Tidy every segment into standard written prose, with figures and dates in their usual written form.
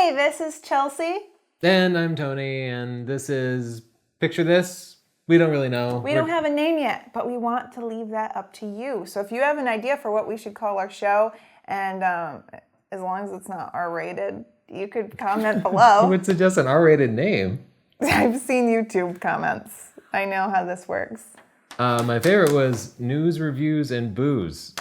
Hey, this is Chelsea. And I'm Tony, and this is, picture this, we don't really know. We don't have a name yet, but we want to leave that up to you. So if you have an idea for what we should call our show, and as long as it's not R-rated, you could comment below. Who would suggest an R-rated name? I've seen YouTube comments. I know how this works. My favorite was news, reviews, and booze.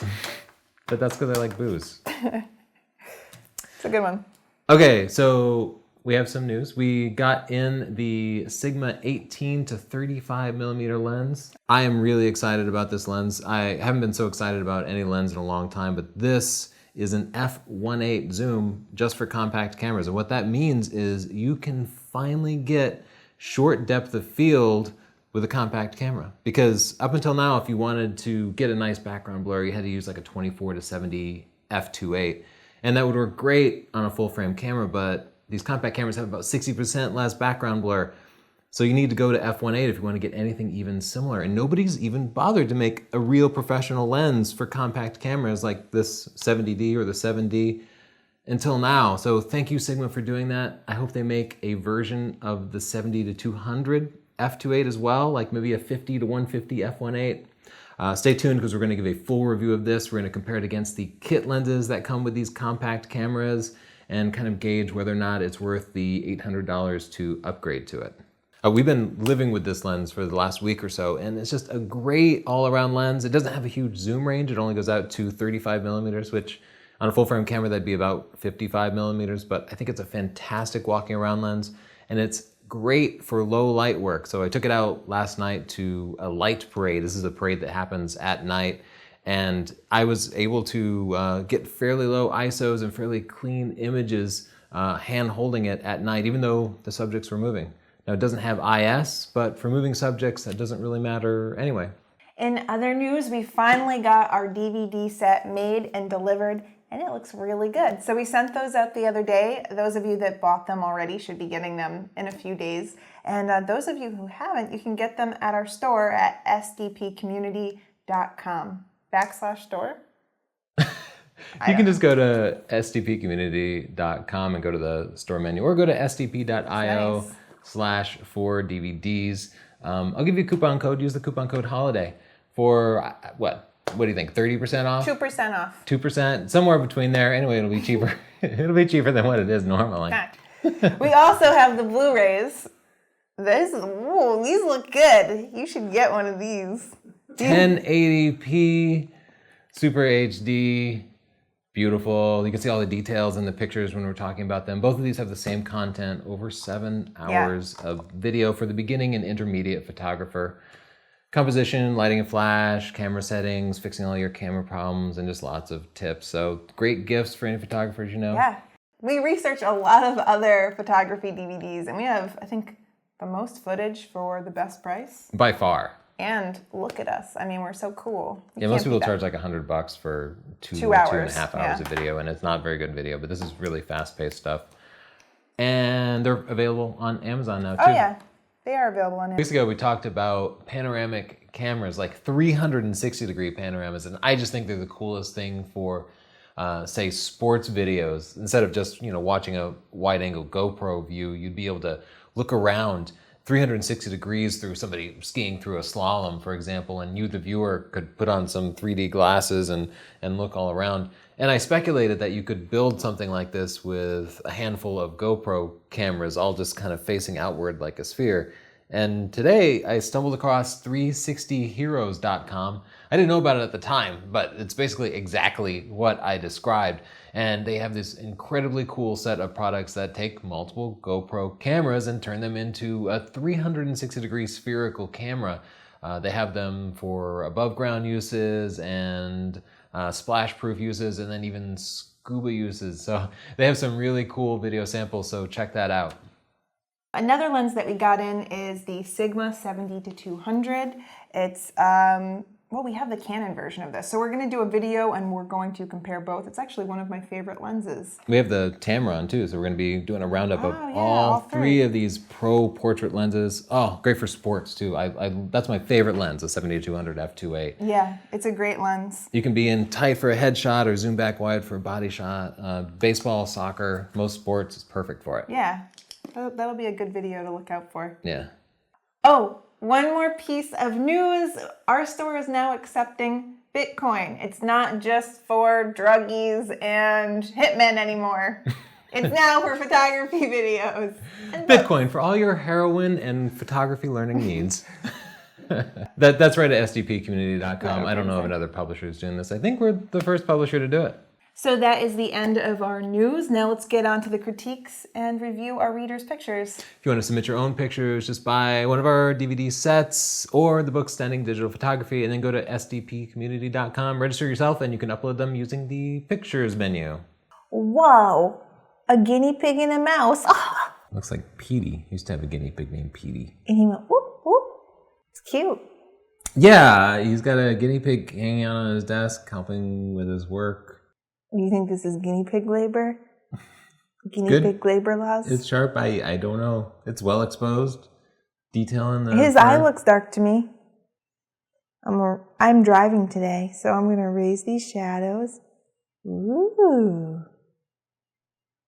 But that's because I like booze. It's a good one. Okay, so we have some news. We got in the Sigma 18 to 35 millimeter lens. I am really excited about this lens. I haven't been so excited about any lens in a long time, but this is an f1.8 zoom just for compact cameras. And what that means is you can finally get short depth of field with a compact camera. Because up until now, if you wanted to get a nice background blur, you had to use like a 24 to 70 f2.8. And that would work great on a full frame camera, but these compact cameras have about 60% less background blur. So you need to go to f1.8 if you want to get anything even similar. And nobody's even bothered to make a real professional lens for compact cameras like this 70D or the 7D until now. So thank you, Sigma, for doing that. I hope they make a version of the 70 to 200 f2.8 as well, like maybe a 50 to 150 f1.8. Stay tuned because we're going to give a full review of this. We're going to compare it against the kit lenses that come with these compact cameras and kind of gauge whether or not it's worth the $800 to upgrade to it. We've been living with this lens for the last week or so, and it's just a great all-around lens. It doesn't have a huge zoom range. It only goes out to 35 millimeters, which on a full-frame camera, that'd be about 55 millimeters, but I think it's a fantastic walking around lens, and it's great for low light work. So I took it out last night to a light parade. This is a parade that happens at night. And I was able to get fairly low ISOs and fairly clean images hand holding it at night, even though the subjects were moving. Now it doesn't have IS, but for moving subjects, that doesn't really matter anyway. In other news, we finally got our DVD set made and delivered, and it looks really good. So we sent those out the other day. Those of you that bought them already should be getting them in a few days. And those of you who haven't, you can get them at our store at sdpcommunity.com/store. You can just go to sdpcommunity.com and go to the store menu, or go to sdp.io/4DVDs. I'll give you a coupon code. Use the coupon code HOLIDAY for what? What do you think? 30% off? 2% off. 2%? Somewhere between there. Anyway, it'll be cheaper. It'll be cheaper than what it is normally. We also have the Blu-rays. These look good. You should get one of these. 1080p, Super HD, beautiful. You can see all the details in the pictures when we're talking about them. Both of these have the same content, over 7 hours of video for the beginning and intermediate photographer. Composition, lighting and flash, camera settings, fixing all your camera problems, and just lots of tips. So great gifts for any photographers, you know. Yeah. We researched a lot of other photography DVDs, and we have, I think, the most footage for the best price. By far. And look at us. I mean, we're so cool. Yeah, most people charge like $100 for 2 hours, 2.5 hours of video, and it's not very good video, but this is really fast-paced stuff. And they're available on Amazon now, too. Oh, yeah. They are available on Amazon. Weeks ago, we talked about panoramic cameras, like 360-degree panoramas, and I just think they're the coolest thing for, say, sports videos. Instead of just, watching a wide-angle GoPro view, you'd be able to look around 360 degrees through somebody skiing through a slalom, for example, and you, the viewer, could put on some 3D glasses and look all around. And I speculated that you could build something like this with a handful of GoPro cameras, all just kind of facing outward like a sphere. And today I stumbled across 360heroes.com. I didn't know about it at the time, but it's basically exactly what I described. And they have this incredibly cool set of products that take multiple GoPro cameras and turn them into a 360-degree spherical camera. They have them for above ground uses and splash-proof uses, and then even scuba uses. So they have some really cool video samples, so check that out. Another lens that we got in is the Sigma 70 to 200. It's well, we have the Canon version of this. So we're going to do a video and we're going to compare both. It's actually one of my favorite lenses. We have the Tamron too, so we're going to be doing a roundup of yeah, all three three of these pro portrait lenses. Oh, great for sports too. That's my favorite lens, the 70-200 f2.8. Yeah, it's a great lens. You can be in tight for a headshot or zoom back wide for a body shot. Baseball, soccer, most sports is perfect for it. Yeah, that'll be a good video to look out for. Yeah. Oh, one more piece of news. Our store is now accepting Bitcoin. It's not just for druggies and hitmen anymore. It's now for photography videos. And Bitcoin for all your heroin and photography learning needs. That's right at sdpcommunity.com. I don't know of another publisher who's doing this. I think we're the first publisher to do it. So that is the end of our news. Now let's get on to the critiques and review our readers' pictures. If you want to submit your own pictures, just buy one of our DVD sets or the book Standing Digital Photography, and then go to sdpcommunity.com, register yourself, and you can upload them using the pictures menu. Whoa, a guinea pig and a mouse. Oh. Looks like Petey. Used to have a guinea pig named Petey. And he went whoop, whoop. It's cute. Yeah, he's got a guinea pig hanging out on his desk, helping with his work. Do you think this is guinea pig labor? Good. Pig labor laws? It's sharp. I don't know. It's well exposed. Detail in the His fur. eye looks dark to me. I'm driving today, so I'm going to raise these shadows. Ooh.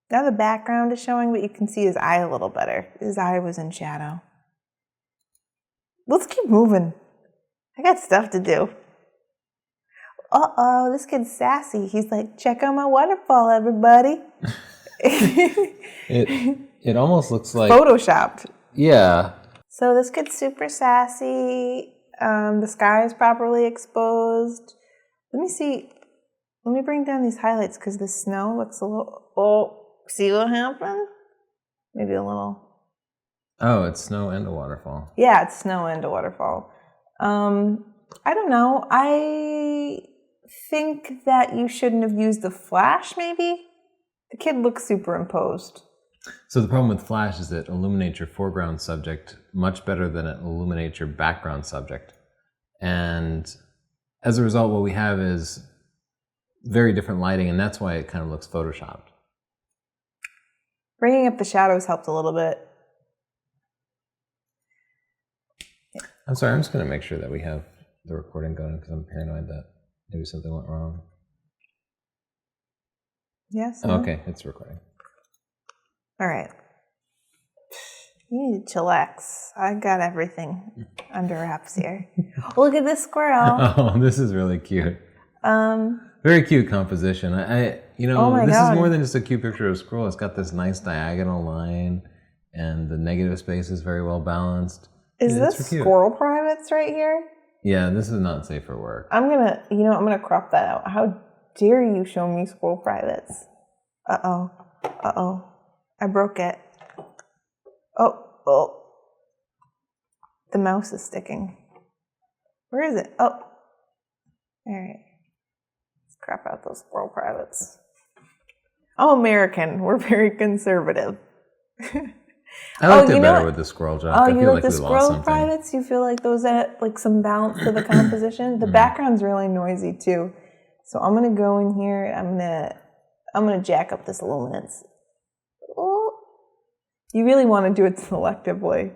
Now the background is showing, but you can see his eye a little better. His eye was in shadow. Let's keep moving. I got stuff to do. Uh-oh, this kid's sassy. He's like, check out my waterfall, everybody. It almost looks like Photoshopped. Yeah. So this kid's super sassy. The sky is properly exposed. Let me see. Let me bring down these highlights because the snow looks a little... Oh, see what happened? Maybe a little... Oh, it's snow and a waterfall. Yeah, it's snow and a waterfall. I don't know. I think that you shouldn't have used the flash, maybe? The kid looks superimposed. So the problem with flash is it illuminates your foreground subject much better than it illuminates your background subject. And as a result, what we have is very different lighting, and that's why it kind of looks photoshopped. Bringing up the shadows helped a little bit. I'm sorry, I'm just going to make sure that we have the recording going because I'm paranoid that maybe something went wrong. Yes. Oh, okay, it's recording. All right. You need to chillax. I got everything under wraps here. Look at this squirrel. Oh, this is really cute. Very cute composition. Oh my this God. is more than just a cute picture of a squirrel. It's got this nice diagonal line, and the negative space is very well balanced. Is this squirrel privates right here? Yeah, this is not safe for work. I'm gonna crop that out. How dare you show me squirrel privates? Uh-oh. Uh-oh. I broke it. Oh. The mouse is sticking. Where is it? Oh. All right. Let's crop out those squirrel privates. I'm American. We're very conservative. I liked it better with the squirrel job. Oh, you like the squirrel privates? You feel like those add like some balance to the composition? The background's really noisy too. So I'm gonna go in here and I'm gonna jack up this luminance. Oh. You really want to do it selectively.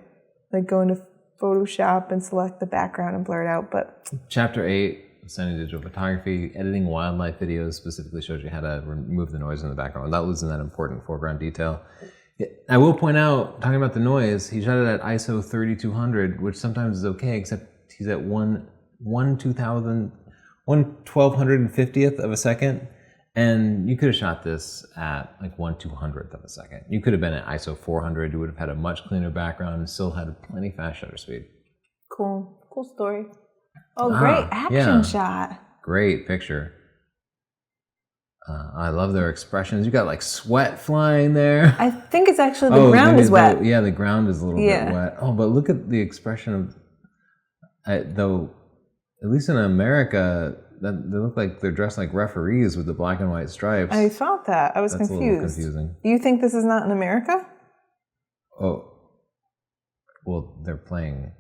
Like go into Photoshop and select the background and blur it out, but Chapter 8, Standing Digital Photography, editing wildlife videos specifically shows you how to remove the noise in the background without losing that important foreground detail. I will point out, talking about the noise, he shot it at ISO 3200, which sometimes is okay, except he's at 1/1250th of a second, and you could have shot this at like 1/200th of a second. You could have been at ISO 400, you would have had a much cleaner background and still had plenty fast shutter speed. Cool story. Oh, great action shot. Great picture. I love their expressions. You got like sweat flying there. I think it's actually the ground is wet. The ground is a little bit wet. Oh, but look at the expression of, though, at least in America, they look like they're dressed like referees with the black and white stripes. I thought that. I was That's confused. A little confusing. Do you think this is not in America? Oh, well, they're playing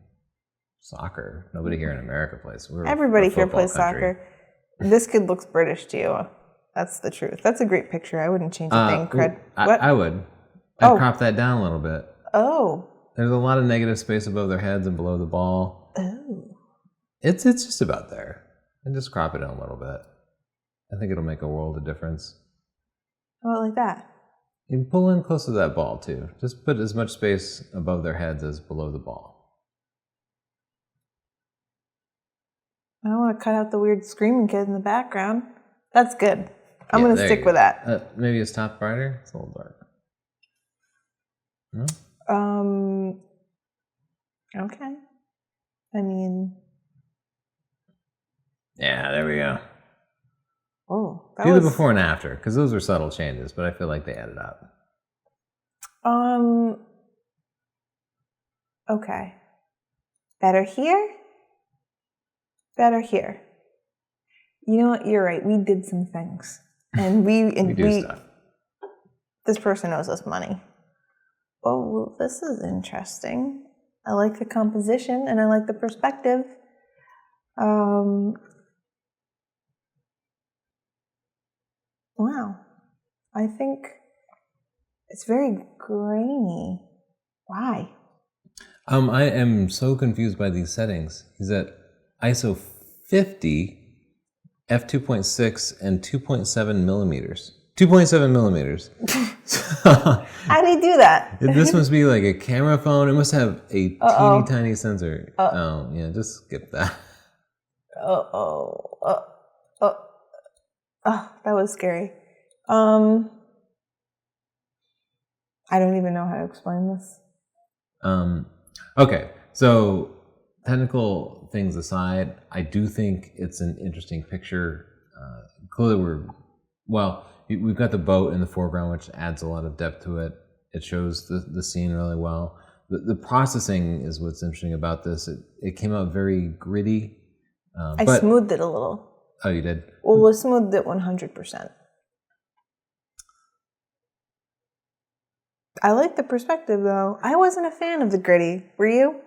Soccer. Nobody here in America plays. Everybody a here football plays country. soccer. This kid looks British to you. That's the truth. That's a great picture. I wouldn't change a thing. Cred. What? I would. I'd crop that down a little bit. Oh. There's a lot of negative space above their heads and below the ball. Oh. It's just about there. And just crop it in a little bit. I think it'll make a world of difference. How about like that? You can pull in close to that ball too. Just put as much space above their heads as below the ball. I don't want to cut out the weird screaming kid in the background. That's good. I'm going to stick with that. Maybe his top brighter? It's a little dark. No? Okay. I mean... Yeah, there we go. Oh, Do the before and after, because those are subtle changes, but I feel like they added up. Okay. Better here? Better here. You know what? You're right. We did some things. And we do stuff. This person owes us money. Oh, this is interesting. I like the composition and I like the perspective. Wow. I think it's very grainy. Why? I am so confused by these settings. He's at ISO 50, f2.6, and 2.7 millimeters. 2.7 millimeters. How do you do that? This must be like a camera phone. It must have a teeny tiny sensor. Oh, yeah, just skip that. Oh, that was scary. I don't even know how to explain this. Okay, so technical things aside, I do think it's an interesting picture. Clearly we've got the boat in the foreground, which adds a lot of depth to it. It shows the scene really well. The processing is what's interesting about this. It came out very gritty. I smoothed it a little. Oh, you did? Well, we smoothed it 100%. I like the perspective, though. I wasn't a fan of the gritty. Were you?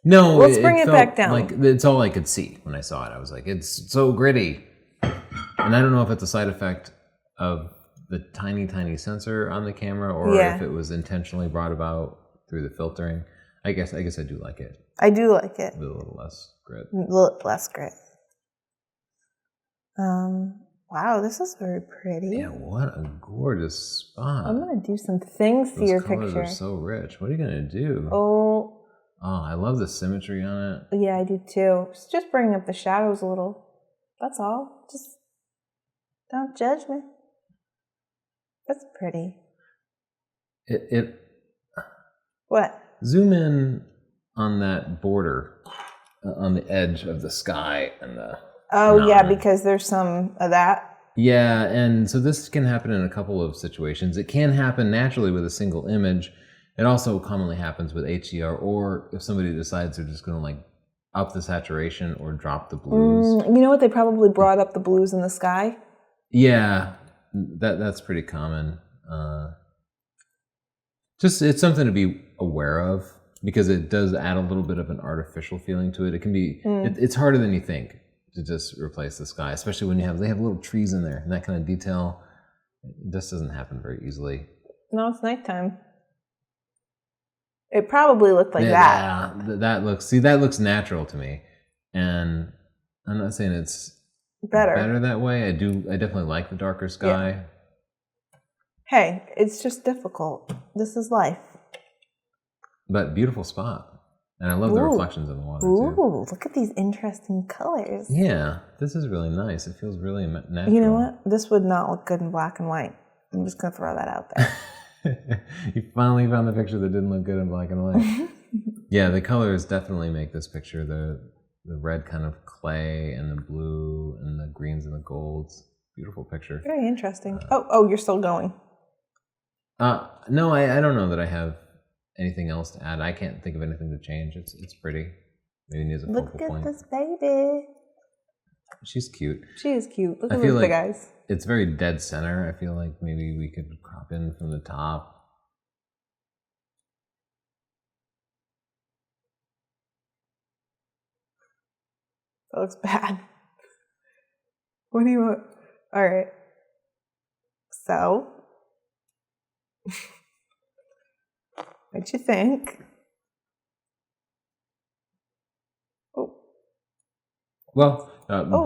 No. Let's bring it back down. Like it's all I could see when I saw it. I was like, it's so gritty. And I don't know if it's a side effect of the tiny, tiny sensor on the camera or if it was intentionally brought about through the filtering. I guess I do like it. I do like it. With a little less grit. A little less grit. Wow, this is very pretty. Yeah, what a gorgeous spot. I'm going to do some things to your picture. Those colors are so rich. What are you going to do? Oh, I love the symmetry on it. Yeah, I do too. Just bringing up the shadows a little. That's all. Just don't judge me. That's pretty. What? Zoom in on that border on the edge of the sky and the... Oh, yeah, because there's some of that. Yeah, and so this can happen in a couple of situations. It can happen naturally with a single image. It also commonly happens with HDR, or if somebody decides they're just going to like up the saturation or drop the blues. You know what? They probably brought up the blues in the sky. Yeah, that's pretty common. Just it's something to be aware of because it does add a little bit of an artificial feeling to it. It can be it's harder than you think to just replace the sky, especially when they have little trees in there and that kind of detail. It just doesn't happen very easily. No, it's nighttime. It probably looked like that. Yeah, that looks natural to me, and I'm not saying it's better that way. I definitely like the darker sky. Yeah. Hey, it's just difficult. This is life. But beautiful spot, and I love the reflections in the water too. Ooh, look at these interesting colors. Yeah, this is really nice. It feels really natural. You know what? This would not look good in black and white. I'm just gonna throw that out there. You finally found the picture that didn't look good in black and white. Yeah, the colors definitely make this picture. The red kind of clay and the blue and the greens and the golds. Beautiful picture. Very interesting. Oh, you're still going. No, I don't know that I have anything else to add. I can't think of anything to change. It's pretty. Maybe it needs a focal point. Look at this baby. She's cute. She is cute. Look at those big eyes. It's very dead center. I feel like maybe we could crop in from the top. That looks bad. What do you want? All right. So, what'd you think? Oh. Well,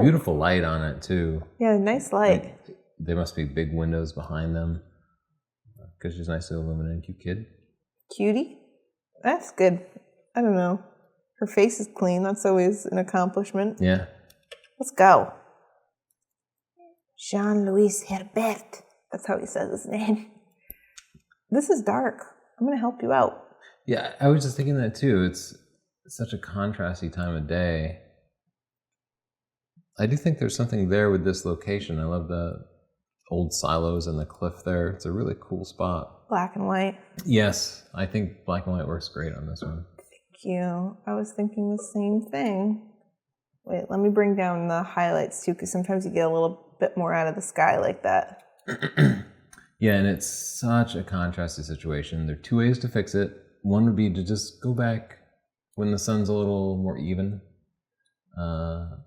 beautiful light on it too. Yeah, nice light. There must be big windows behind them because she's nicely illuminated. Cute kid. Cutie? That's good. I don't know. Her face is clean. That's always an accomplishment. Yeah. Let's go. Jean-Louis Herbert. That's how he says his name. This is dark. I'm going to help you out. Yeah, I was just thinking that too. It's such a contrasty time of day. I do think there's something there with this location. I love the old silos and the cliff there. It's a really cool spot. Black and white. Yes, I think black and white works great on this one. Thank you. I was thinking the same thing. Wait, let me bring down the highlights too, because sometimes you get a little bit more out of the sky like that. Yeah, and it's such a contrasted situation. There are two ways to fix it. One would be to just go back when the sun's a little more even. And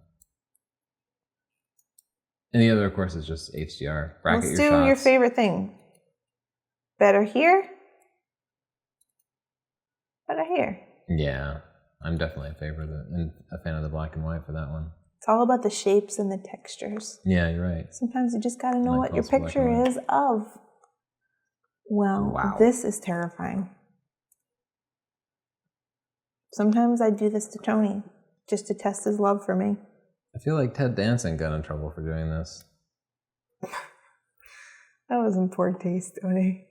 the other, of course, is just HDR. Bracket Let's your do shots. your favorite thing. Better here? Better here. Yeah, I'm definitely a fan of the black and white for that one. It's all about the shapes and the textures. Yeah, you're right. Sometimes you just gotta know Like what your most black and picture white. is of. Well, Wow. this is terrifying. Sometimes I do this to Tony, just to test his love for me. I feel like Ted Danson got in trouble for doing this. That was in poor taste, Tony.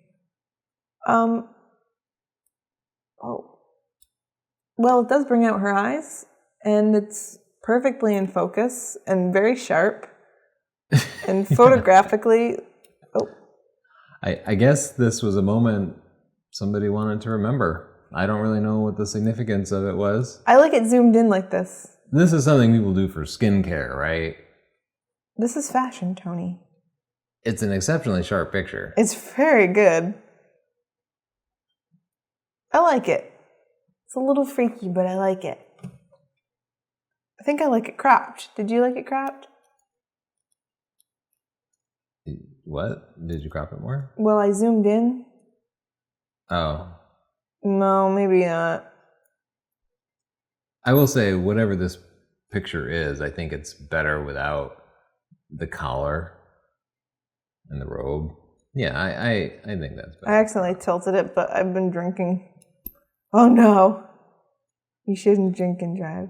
Oh. Well, it does bring out her eyes, and it's perfectly in focus and very sharp. And photographically, I guess this was a moment somebody wanted to remember. I don't really know what the significance of it was. I like it zoomed in like this. This is something people do for skincare, right? This is fashion, Tony. It's an exceptionally sharp picture. It's very good. I like it. It's a little freaky, but I like it. I think I like it cropped. Did you like it cropped? What? Did you crop it more? Well, I zoomed in. Oh. No, maybe not. I will say, whatever this picture is, I think it's better without the collar and the robe. Yeah, I think that's better. I accidentally tilted it, but I've been drinking. Oh no. You shouldn't drink and drive.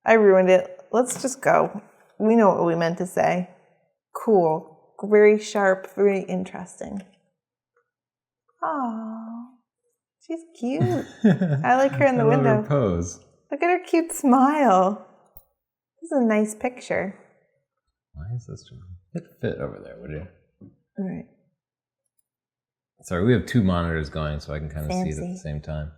I ruined it. Let's just go. We know what we meant to say. Cool. Very sharp, very interesting. Aww. She's cute. I like her in the window. I love her pose. Look at her cute smile. This is a nice picture. Why is this fit over there, would you? All right. Sorry, we have two monitors going, so I can kind of see it at Fancy. the same time.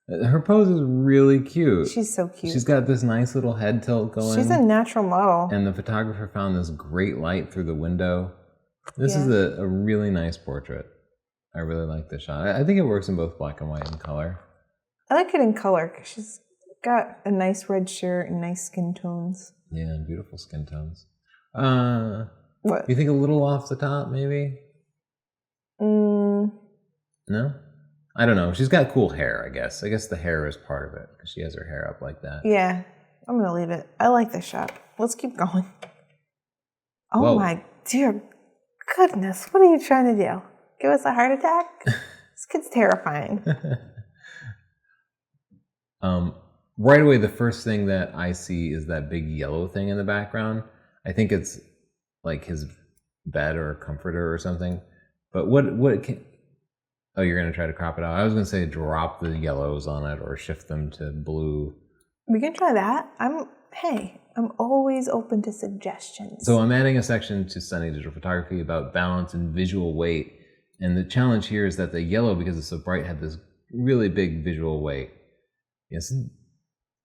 Her pose is really cute. She's so cute. She's got this nice little head tilt going. She's a natural model. And the photographer found this great light through the window. This Yeah. is a really nice portrait. I really like this shot. I think it works in both black and white and color. I like it in color because she's got a nice red shirt and nice skin tones. Yeah, and beautiful skin tones. What? You think a little off the top, maybe? No? I don't know. She's got cool hair, I guess. I guess the hair is part of it because she has her hair up like that. Yeah, I'm going to leave it. I like this shot. Let's keep going. Oh Whoa. my dear goodness. What are you trying to do? Give us a heart attack? This kid's terrifying. Right away, the first thing that I see is that big yellow thing in the background. I think it's like his bed or a comforter or something. But what can... Oh, you're going to try to crop it out? I was going to say drop the yellows on it or shift them to blue. We can try that. I'm always open to suggestions. So I'm adding a section to Sunny Digital Photography about balance and visual weight. And the challenge here is that the yellow, because it's so bright, had this really big visual weight. Yes,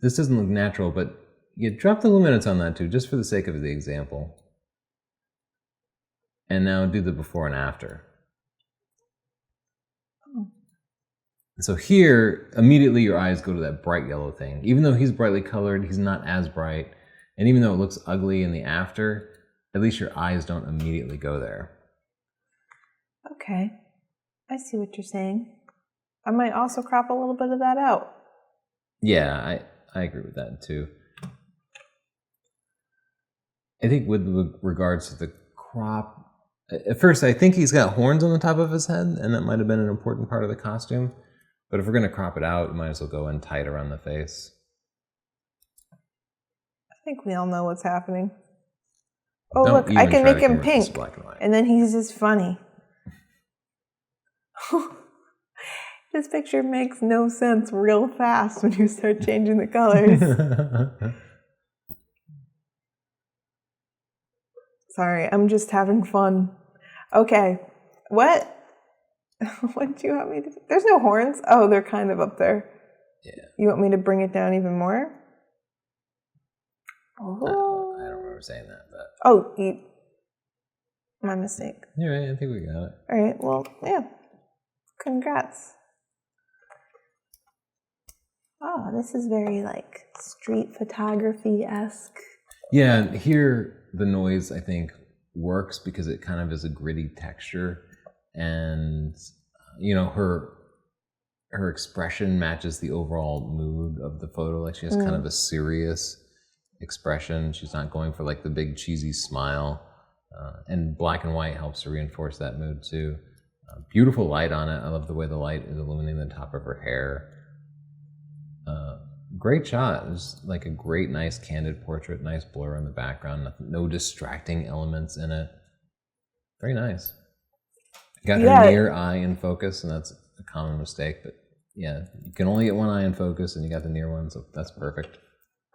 this doesn't look natural, but you drop the luminance on that too, just for the sake of the example. And now do the before and after. So here, immediately your eyes go to that bright yellow thing. Even though he's brightly colored, he's not as bright. And even though it looks ugly in the after, at least your eyes don't immediately go there. Okay. I see what you're saying. I might also crop a little bit of that out. Yeah, I agree with that too. I think with regards to the crop, at first I think he's got horns on the top of his head, and that might have been an important part of the costume. But if we're going to crop it out, we might as well go in tight around the face. I think we all know what's happening. Oh, Don't look, I can make him convert this to pink. black and white. And then he's just funny. This picture makes no sense real fast when you start changing the colors. Sorry, I'm just having fun. Okay, what? What do you want me to do? There's no horns. Oh, they're kind of up there. Yeah. You want me to bring it down even more? Oh. I don't remember saying that, but... Oh, my mistake. You're right, I think we got it. All right, well, yeah. Congrats. Oh, this is very, like, street photography-esque. Yeah, here the noise, I think, works because it kind of is a gritty texture. And, you know, her expression matches the overall mood of the photo. Like, she has kind of a serious expression. She's not going for, like, the big cheesy smile. And black and white helps to reinforce that mood, too. Beautiful light on it. I love the way the light is illuminating the top of her hair. Great shot. It's like a great, nice, candid portrait. Nice blur in the background. No distracting elements in it. Very nice. Got her near eye in focus, and that's a common mistake. But yeah, you can only get one eye in focus, and you got the near one, so that's perfect.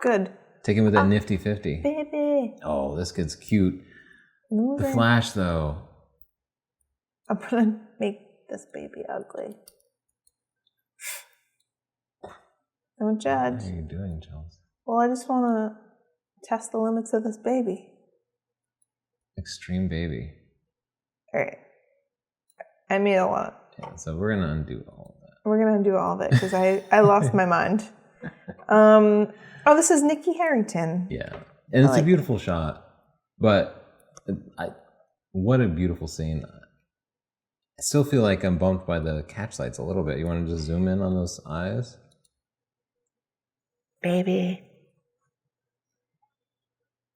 Good. Take him with that nifty 50. Baby. Oh, this kid's cute. Moving. The flash, though. I'm gonna make this baby ugly. Don't judge. What are you doing, Chelsea? Well, I just want to test the limits of this baby. Extreme baby. All right. I made a lot. Yeah, so we're going to undo all of that. We're going to undo all of it because I lost my mind. Oh, this is Nikki Harrington. Yeah. And it's a beautiful shot. But what a beautiful scene. I still feel like I'm bumped by the catch lights a little bit. You want to just zoom in on those eyes? Baby.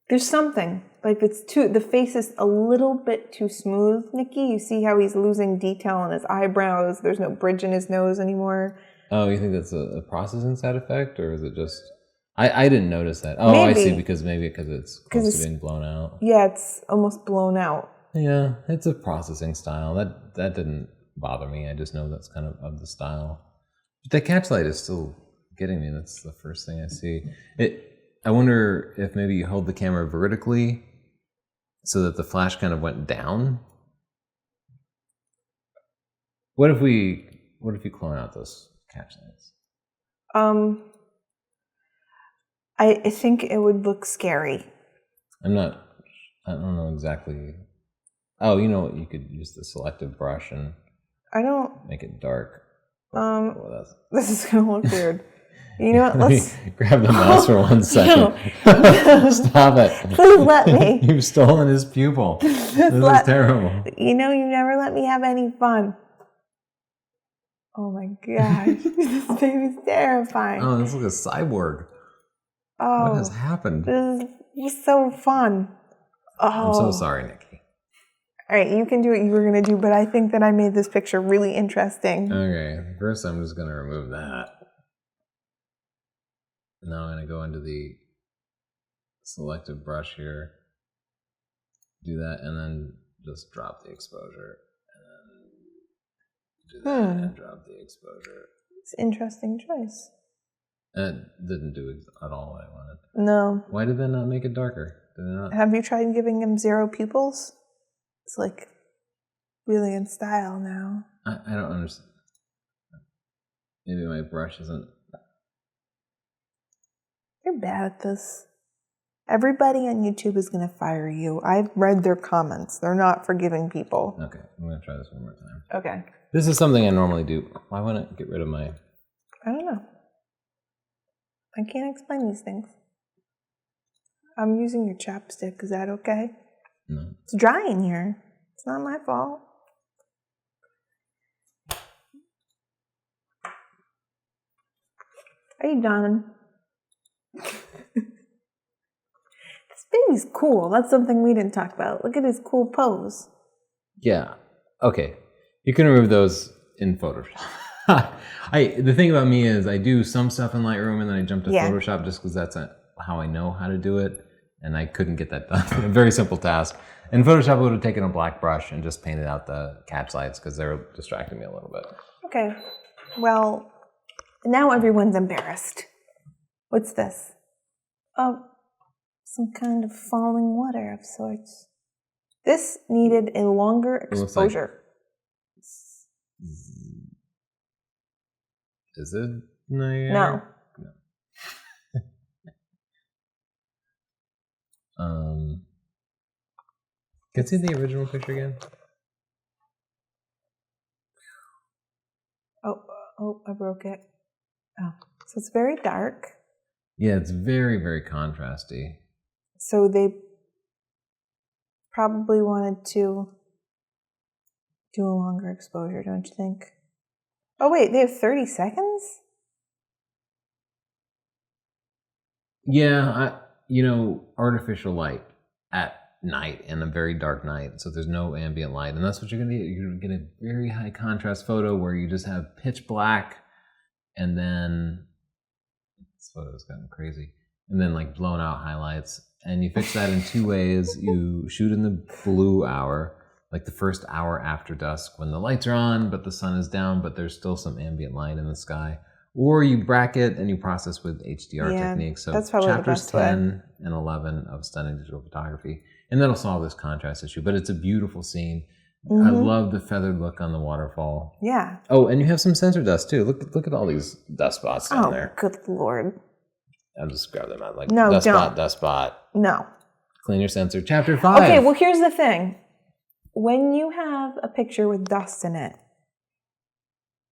There's something. Like the face is a little bit too smooth, Nikki. You see how he's losing detail on his eyebrows. There's no bridge in his nose anymore. Oh, you think that's a processing side effect? Or is it just... I didn't notice that. Oh, maybe. I see. Because it's close to being blown out. Yeah, it's almost blown out. Yeah, it's a processing style. That didn't bother me. I just know that's kind of the style. But the catch light is still getting me. That's the first thing I see. I wonder if maybe you hold the camera vertically so that the flash kind of went down. What if you clone out those catch lights? I think it would look scary. I don't know exactly. Oh, you know what? You could use the selective brush and make it dark. This is gonna look weird. You know what? Let's grab the mouse for 1 second. No. Stop it. Please let me. You've stolen his pupil. This is terrible. You know, you never let me have any fun. Oh my gosh. This baby's terrifying. Oh, this is like a cyborg. Oh, what has happened? This is so fun. Oh. I'm so sorry, Nikki. All right, you can do what you were going to do, but I think that I made this picture really interesting. Okay, first I'm just going to remove that. Now I'm going to go into the selective brush here. Do that, and then just drop the exposure. And then do that and drop the exposure. It's an interesting choice. It didn't do at all what I wanted. No. Why did they not make it darker? Did they not? Have you tried giving him 0 pupils? It's like really in style now. I don't understand. Maybe my brush isn't... You're bad at this. Everybody on YouTube is going to fire you. I've read their comments. They're not forgiving people. Okay, I'm going to try this one more time. Okay. This is something I normally do. Why wouldn't I get rid of my... I don't know. I can't explain these things. I'm using your chapstick. Is that okay? No. It's dry in here. It's not my fault. Are you done? This baby's cool. That's something we didn't talk about. Look at his cool pose. Yeah. Okay. You can remove those in Photoshop. The thing about me is I do some stuff in Lightroom and then I jump to Photoshop just because that's how I know how to do it. And I couldn't get that done. A very simple task. In Photoshop, I would have taken a black brush and just painted out the catch lights because they were distracting me a little bit. Okay. Well, now everyone's embarrassed. What's this? Oh, some kind of falling water of sorts. This needed a longer exposure. Is it? No. Can you see the original picture again? Oh, I broke it. Oh, so it's very dark. Yeah, it's very, very contrasty. So they probably wanted to do a longer exposure, don't you think? Oh wait, they have 30 seconds? Yeah, artificial light at night and a very dark night, so there's no ambient light, and that's what you're gonna get. You're gonna get a very high contrast photo where you just have pitch black, and then this photo's gotten crazy, and then like blown out highlights, and you fix that in two ways. You shoot in the blue hour, like the first hour after dusk when the lights are on, but the sun is down, but there's still some ambient light in the sky. Or you bracket and you process with HDR techniques. So that's probably chapters the best 10 and 11 of Stunning Digital Photography. And that'll solve this contrast issue. But it's a beautiful scene. I love the feathered look on the waterfall. Yeah. Oh, and you have some sensor dust too. Look at all these dust spots down there. Oh, good Lord. I'll just grab them out. Like no, dust spot. No. Clean your sensor. Chapter 5. Okay, well here's the thing. When you have a picture with dust in it,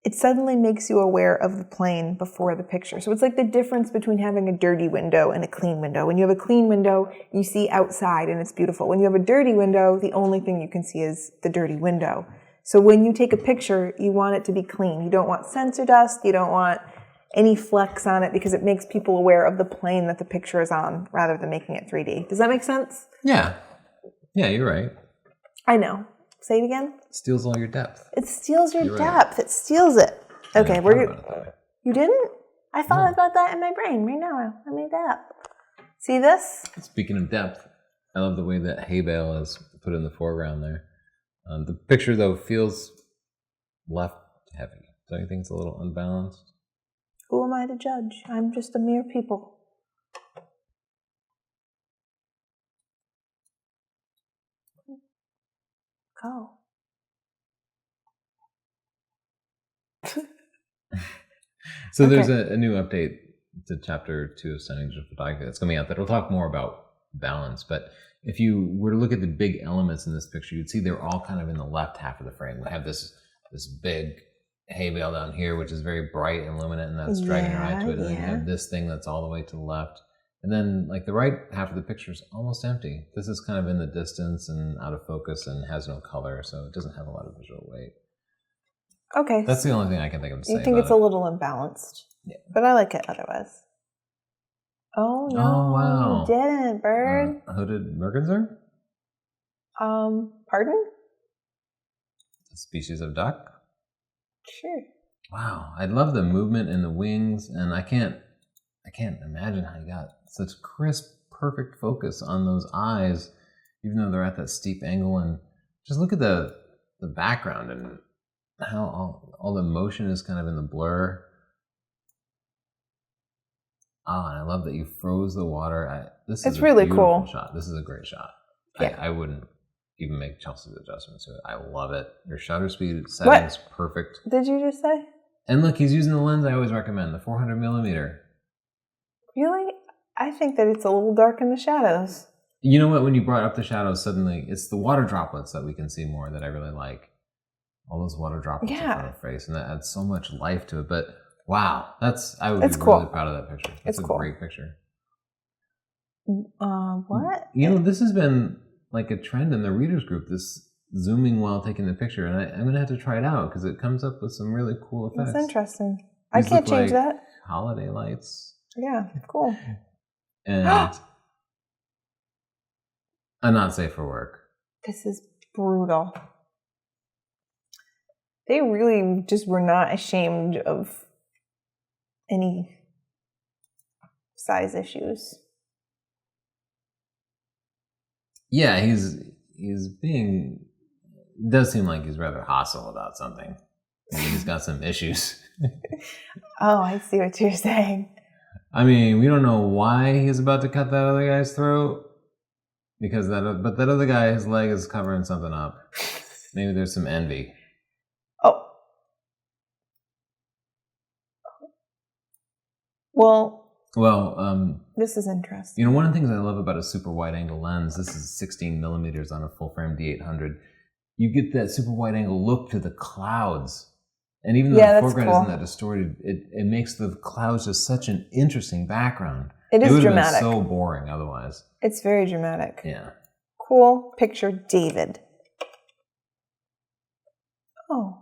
it suddenly makes you aware of the plane before the picture. So it's like the difference between having a dirty window and a clean window. When you have a clean window, you see outside and it's beautiful. When you have a dirty window, the only thing you can see is the dirty window. So when you take a picture, you want it to be clean. You don't want sensor dust. You don't want any flecks on it because it makes people aware of the plane that the picture is on rather than making it 3D. Does that make sense? Yeah. Yeah, you're right. I know. Say it again. Steals all your depth. It steals your You're depth. Right. It steals it. Okay, you didn't? I thought about that in my brain right now. I made that up. See this? Speaking of depth, I love the way that hay bale is put in the foreground there. The picture though feels left heavy. Don't you think it's a little unbalanced? Who am I to judge? I'm just a mere people. Go. So there's a new update to chapter 2 of Stunning Digital Photography that's coming out that'll talk more about balance. But if you were to look at the big elements in this picture, you'd see they're all kind of in the left half of the frame. We have this big hay bale down here, which is very bright and luminant, and that's dragging your eye to it. And then you have this thing that's all the way to the left. And then like the right half of the picture is almost empty. This is kind of in the distance and out of focus and has no color, so it doesn't have a lot of visual weight. Okay. That's the only thing I can think of to say. You think it's a little imbalanced? Yeah. But I like it otherwise. Oh no! Oh wow! You didn't, bird. Hooded merganser? Pardon? A species of duck? Sure. Wow, I love the movement in the wings, and I can't imagine how you got such crisp, perfect focus on those eyes, even though they're at that steep angle. And just look at the background and how all the motion is kind of in the blur. Oh, and I love that you froze the water. This is really cool shot. This is a great shot. Yeah. I wouldn't even make Chelsea's adjustments to it. I love it. Your shutter speed setting is perfect. Did you just say? And look, he's using the lens I always recommend, the 400 millimeter. Really? I think that it's a little dark in the shadows. You know what? When you brought up the shadows, suddenly it's the water droplets that we can see more that I really like. all those water droplets in Yeah. front of her face, and that adds so much life to it. But wow, I would It's be cool. really proud of that picture. It's a cool. great picture. What? You know, this has been like a trend in the readers group, this zooming while taking the picture, and I'm going to have to try it out because it comes up with some really cool effects. That's interesting. These I can't look change like that. holiday lights. Yeah, cool. And I'm not safe for work. This is brutal. They really just were not ashamed of any size issues. Yeah, he's being, does seem like he's rather hostile about something. Maybe he's got some issues. Oh, I see what you're saying. I mean, we don't know why he's about to cut that other guy's throat, because that other guy, his leg is covering something up. Maybe there's some envy. Oh. Well, this is interesting. You know, one of the things I love about a super wide angle lens, this is 16 millimeters on a full frame D800. You get that super wide angle look to the clouds. And even though the foreground isn't that distorted, it makes the clouds just such an interesting background. It is dramatic. Been so boring otherwise. It's very dramatic. Yeah. Cool picture, David. Oh.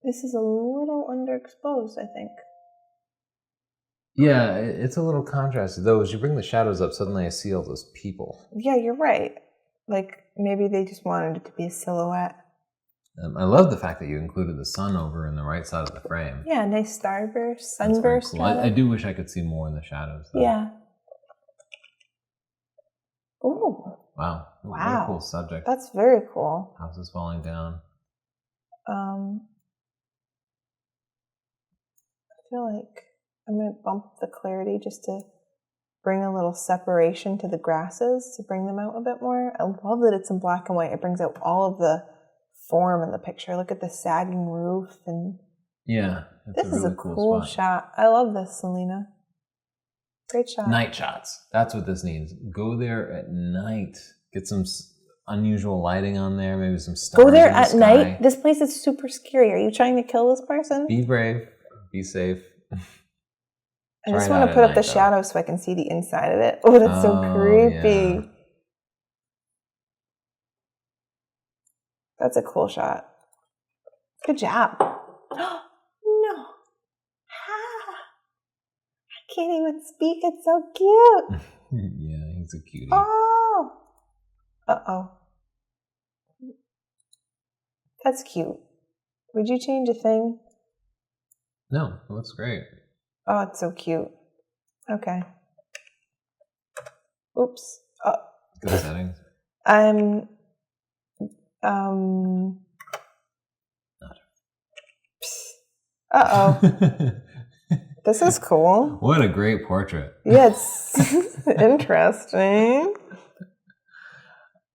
This is a little underexposed, I think. Yeah, it's a little contrasted. Though, as you bring the shadows up, suddenly I see all those people. Yeah, you're right. Like, maybe they just wanted it to be a silhouette. I love the fact that you included the sun over in the right side of the frame. Yeah, nice starburst, sunburst. Cool. I do wish I could see more in the shadows, though. Yeah. Ooh. Wow. What a cool subject. That's very cool. Houses falling down. I feel like I'm going to bump the clarity just to bring a little separation to the grasses, to bring them out a bit more. I love that it's in black and white. It brings out all of the form in the picture. Look at the sagging roof. And yeah, this is a cool shot. I love this, Selena. Great shot. Night shots. That's what this needs. Go there at night. Get some unusual lighting on there. Maybe some stars. Go there at night? This place is super scary. Are you trying to kill this person? Be brave. Be safe. I just want to put up the shadow so I can see the inside of it. Oh, that's so creepy. Yeah. That's a cool shot. Good job. No. I can't even speak. It's so cute. Yeah, he's a cutie. Oh. Uh-oh. That's cute. Would you change a thing? No, it looks great. Oh, it's so cute. Okay. Oops. Oh. Good settings. Uh-oh. This is cool. What a great portrait. Yeah, it's interesting.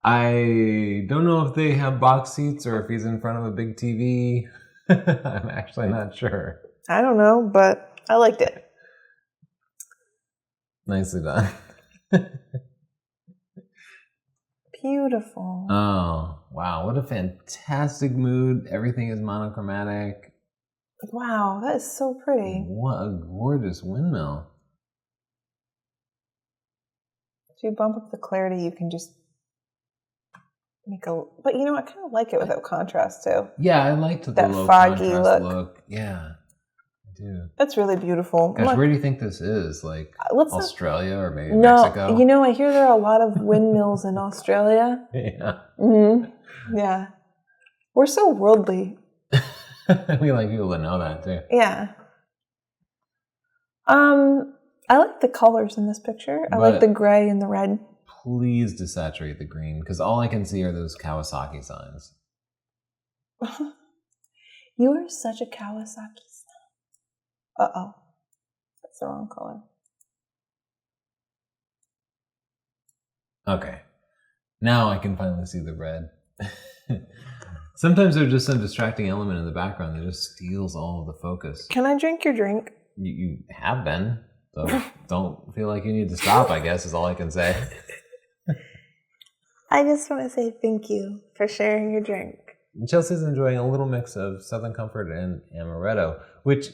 I don't know if they have box seats or if he's in front of a big TV. I'm actually not sure. I don't know, but I liked it. Nicely done. Beautiful. Oh, wow. What a fantastic mood. Everything is monochromatic. Wow, that is so pretty. What a gorgeous windmill. If you bump up the clarity, you can just make a... But you know, I kind of like it without contrast, too. Yeah, I liked the low foggy contrast look. Yeah, I do. That's really beautiful. Gosh, where do you think this is? Like Australia or maybe Mexico? You know, I hear there are a lot of windmills in Australia. Yeah. Mm-hmm. Yeah. We're so worldly. We like people to know that too. Yeah. I like the colors in this picture. I like the gray and the red. Please desaturate the green, because all I can see are those Kawasaki signs. You are such a Kawasaki sign. Uh-oh. That's the wrong color. Okay. Now I can finally see the red. Sometimes there's just some distracting element in the background that just steals all of the focus. Can I drink your drink? You have been, so don't feel like you need to stop, I guess, is all I can say. I just want to say thank you for sharing your drink. Chelsea's enjoying a little mix of Southern Comfort and Amaretto, which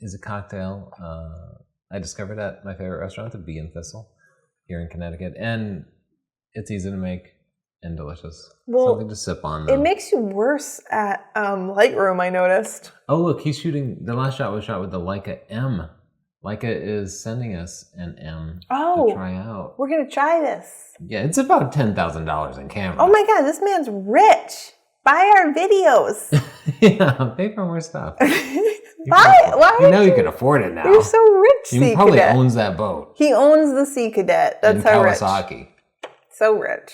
is a cocktail I discovered at my favorite restaurant, the Bee and Thistle, here in Connecticut. And it's easy to make and delicious. Well, something to sip on, though. It makes you worse at Lightroom, I noticed. Oh, look, he's shooting. The last shot was shot with the Leica M. Leica is sending us an M to try out. We're going to try this. Yeah, it's about $10,000 in camera. Oh my God, this man's rich. Buy our videos. Yeah, pay for more stuff. Why? You know you can afford it now. You're so rich, He probably owns that boat. He owns the Sea Cadet. That's how Kawasaki. rich. So rich.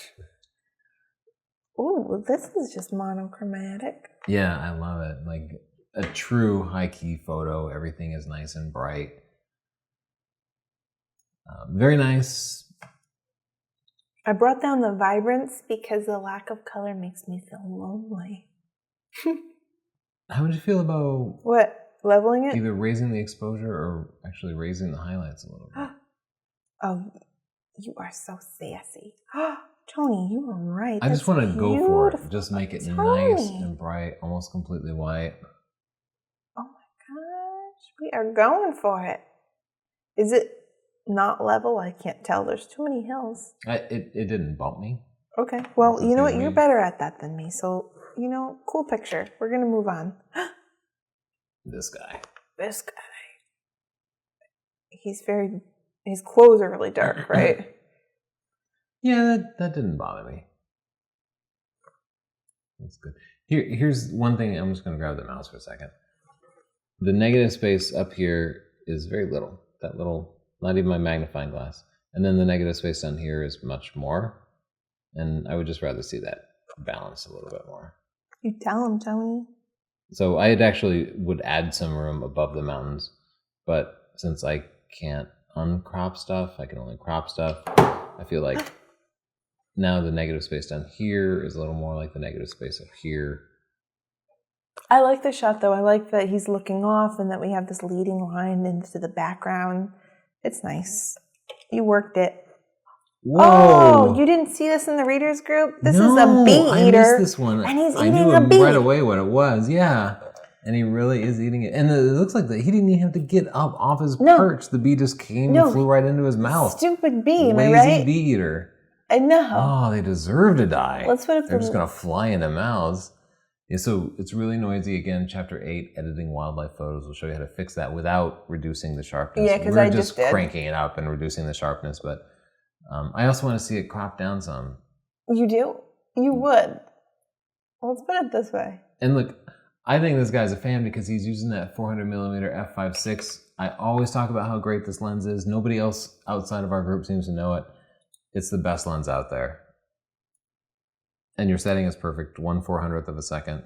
Ooh, this is just monochromatic. Yeah, I love it. Like a true high-key photo. Everything is nice and bright. Very nice. I brought down the vibrance because the lack of color makes me feel lonely. How would you feel about... What? Leveling it? Either raising the exposure or actually raising the highlights a little bit. Oh, you are so sassy. Tony, you were right. I just want to go for it. Just make it nice and bright, almost completely white. Oh my gosh. We are going for it. Is it not level? I can't tell. There's too many hills. It didn't bump me. Okay. Well, you know what? You're better at that than me. So, cool picture. We're going to move on. This guy. His clothes are really dark, right? Yeah, that didn't bother me. That's good. Here's one thing. I'm just going to grab the mouse for a second. The negative space up here is very little. That little, not even my magnifying glass. And then the negative space down here is much more. And I would just rather see that balance a little bit more. You tell him, Tony. So I actually would add some room above the mountains. But since I can't uncrop stuff, I can only crop stuff. I feel like now the negative space down here is a little more like the negative space up here. I like the shot, though. I like that he's looking off and that we have this leading line into the background. It's nice. You worked it. Whoa! Oh, you didn't see this in the readers group? This is a bee eater. I missed this one. And he's I eating knew a bee. right away what it was. Yeah. And he really is eating it. And it looks like that he didn't even have to get up off his perch. The bee just came and flew right into his mouth. Stupid bee, am I Lazy right? bee eater. I know. Oh, they deserve to die. Let's put it. They're just going to fly into mouths. Yeah, so it's really noisy. Again, Chapter 8, Editing Wildlife Photos, will show you how to fix that without reducing the sharpness. Yeah, because I just did. Cranking it up and reducing the sharpness. But I also want to see it cropped down some. You do? You would. Let's put it this way. And look, I think this guy's a fan because he's using that 400mm f/5.6. I always talk about how great this lens is. Nobody else outside of our group seems to know it. It's the best lens out there. And your setting is perfect. 1/400th of a second.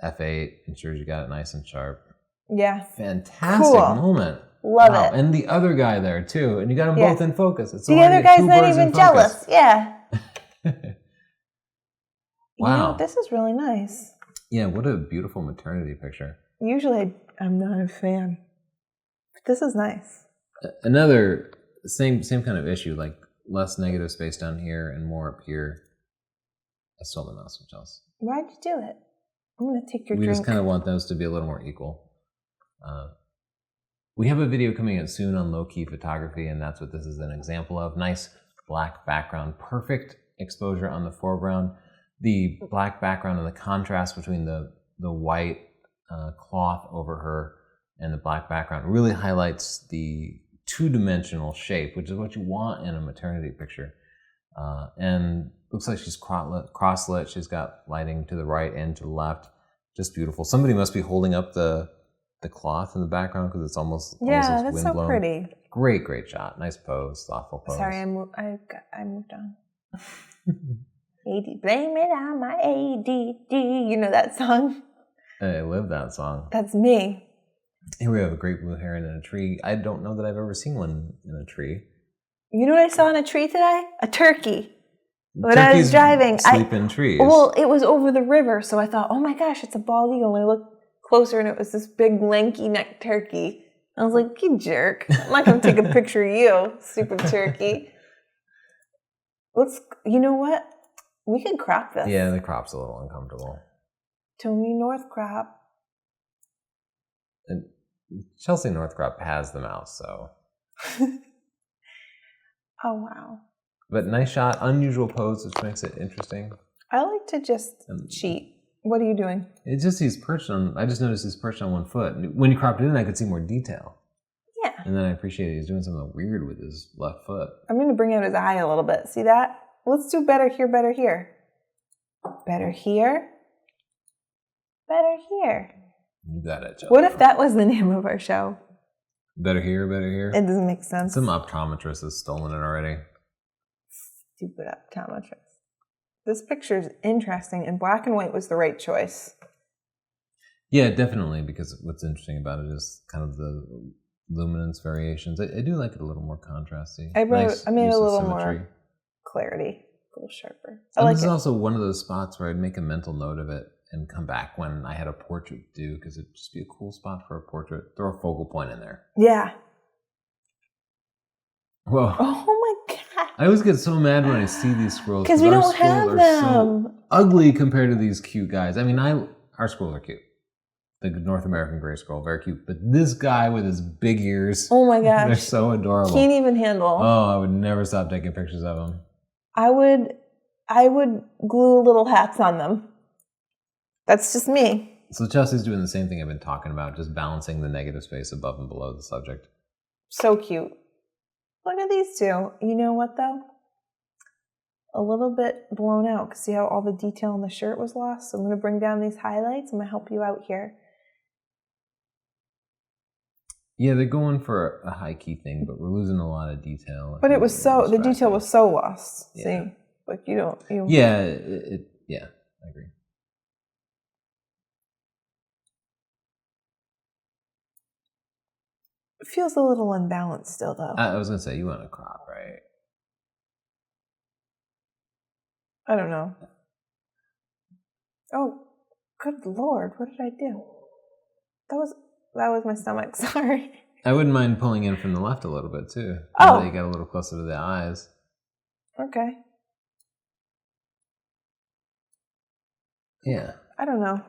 f8 ensures you got it nice and sharp. Yeah. Fantastic moment. Love it. And the other guy there too. And you got them both in focus. It's the other guy's not even jealous. Yeah. Wow. This is really nice. Yeah, what a beautiful maternity picture. Usually I'm not a fan. But this is nice. Another same kind of issue, like less negative space down here and more up here. I stole the mouse from Chelsea. Why'd you do it? I'm going to take your drink. We just kind of want those to be a little more equal. We have a video coming out soon on low-key photography, and that's what this is an example of. Nice black background, perfect exposure on the foreground. The black background and the contrast between the white cloth over her and the black background really highlights the two-dimensional shape, which is what you want in a maternity picture. And looks like she's cross-lit. She's got lighting to the right and to the left. Just beautiful. Somebody must be holding up the cloth in the background because it's almost that's wind so blown. Pretty. Great shot. Nice pose. Thoughtful pose. Sorry, I moved on. Blame it on my ADD. You know that song? I live that song. That's me. Here we have a great blue heron in a tree. I don't know that I've ever seen one in a tree. You know what I saw in a tree today? A turkey. When I was driving, sleep in trees. Well, it was over the river, so I thought, oh my gosh, it's a bald eagle. And I looked closer, and it was this big, lanky neck turkey. I was like, you jerk. I'm not going to take a picture of you, stupid turkey. You know what? We can crop this. Yeah, the crop's a little uncomfortable. Tony North crop. And Chelsea Northcrop has the mouse, so. Oh, wow. But nice shot, unusual pose, which makes it interesting. I like to just cheat. What are you doing? It's just he's perched on, I just noticed he's perched on one foot. When you cropped it in, I could see more detail. Yeah. And then I appreciated he's doing something weird with his left foot. I'm going to bring out his eye a little bit. See that? Let's do better here, better here. Better here. Better here. You got it, Chelsea. What if that was the name of our show? Better here, better here? It doesn't make sense. Some optometrist has stolen it already. Stupid optometrist. This picture is interesting, and black and white was the right choice. Yeah, definitely, because what's interesting about it is kind of the luminance variations. I do like it a little more contrasty. I made use a of little symmetry. more clarity, a little sharper. And this is also one of those spots where I'd make a mental note of it and come back when I had a portrait due, because it'd just be a cool spot for a portrait. Throw a focal point in there. Yeah. Whoa. Oh my God. I always get so mad when I see these squirrels. Because we our don't have squirrels them. are so ugly compared to these cute guys. I mean, our squirrels are cute. The North American gray squirrel, very cute. But this guy with his big ears. Oh my gosh. They're so adorable. Can't even handle. Oh, I would never stop taking pictures of them. I would glue little hats on them. That's just me. So Chelsea's doing the same thing I've been talking about, just balancing the negative space above and below the subject. So cute. Look at these two. You know what though? A little bit blown out. See how all the detail in the shirt was lost? So I'm going to bring down these highlights. I'm going to help you out here. Yeah, they're going for a high key thing, but we're losing a lot of detail. But it was the detail was so lost. Yeah. See? Like Yeah, yeah, I agree. It feels a little unbalanced still though. I was going to say, you want a crop, right? I don't know. Oh, good Lord, what did I do? That was my stomach, sorry. I wouldn't mind pulling in from the left a little bit too. Oh. You got a little closer to the eyes. Okay. Yeah. I don't know.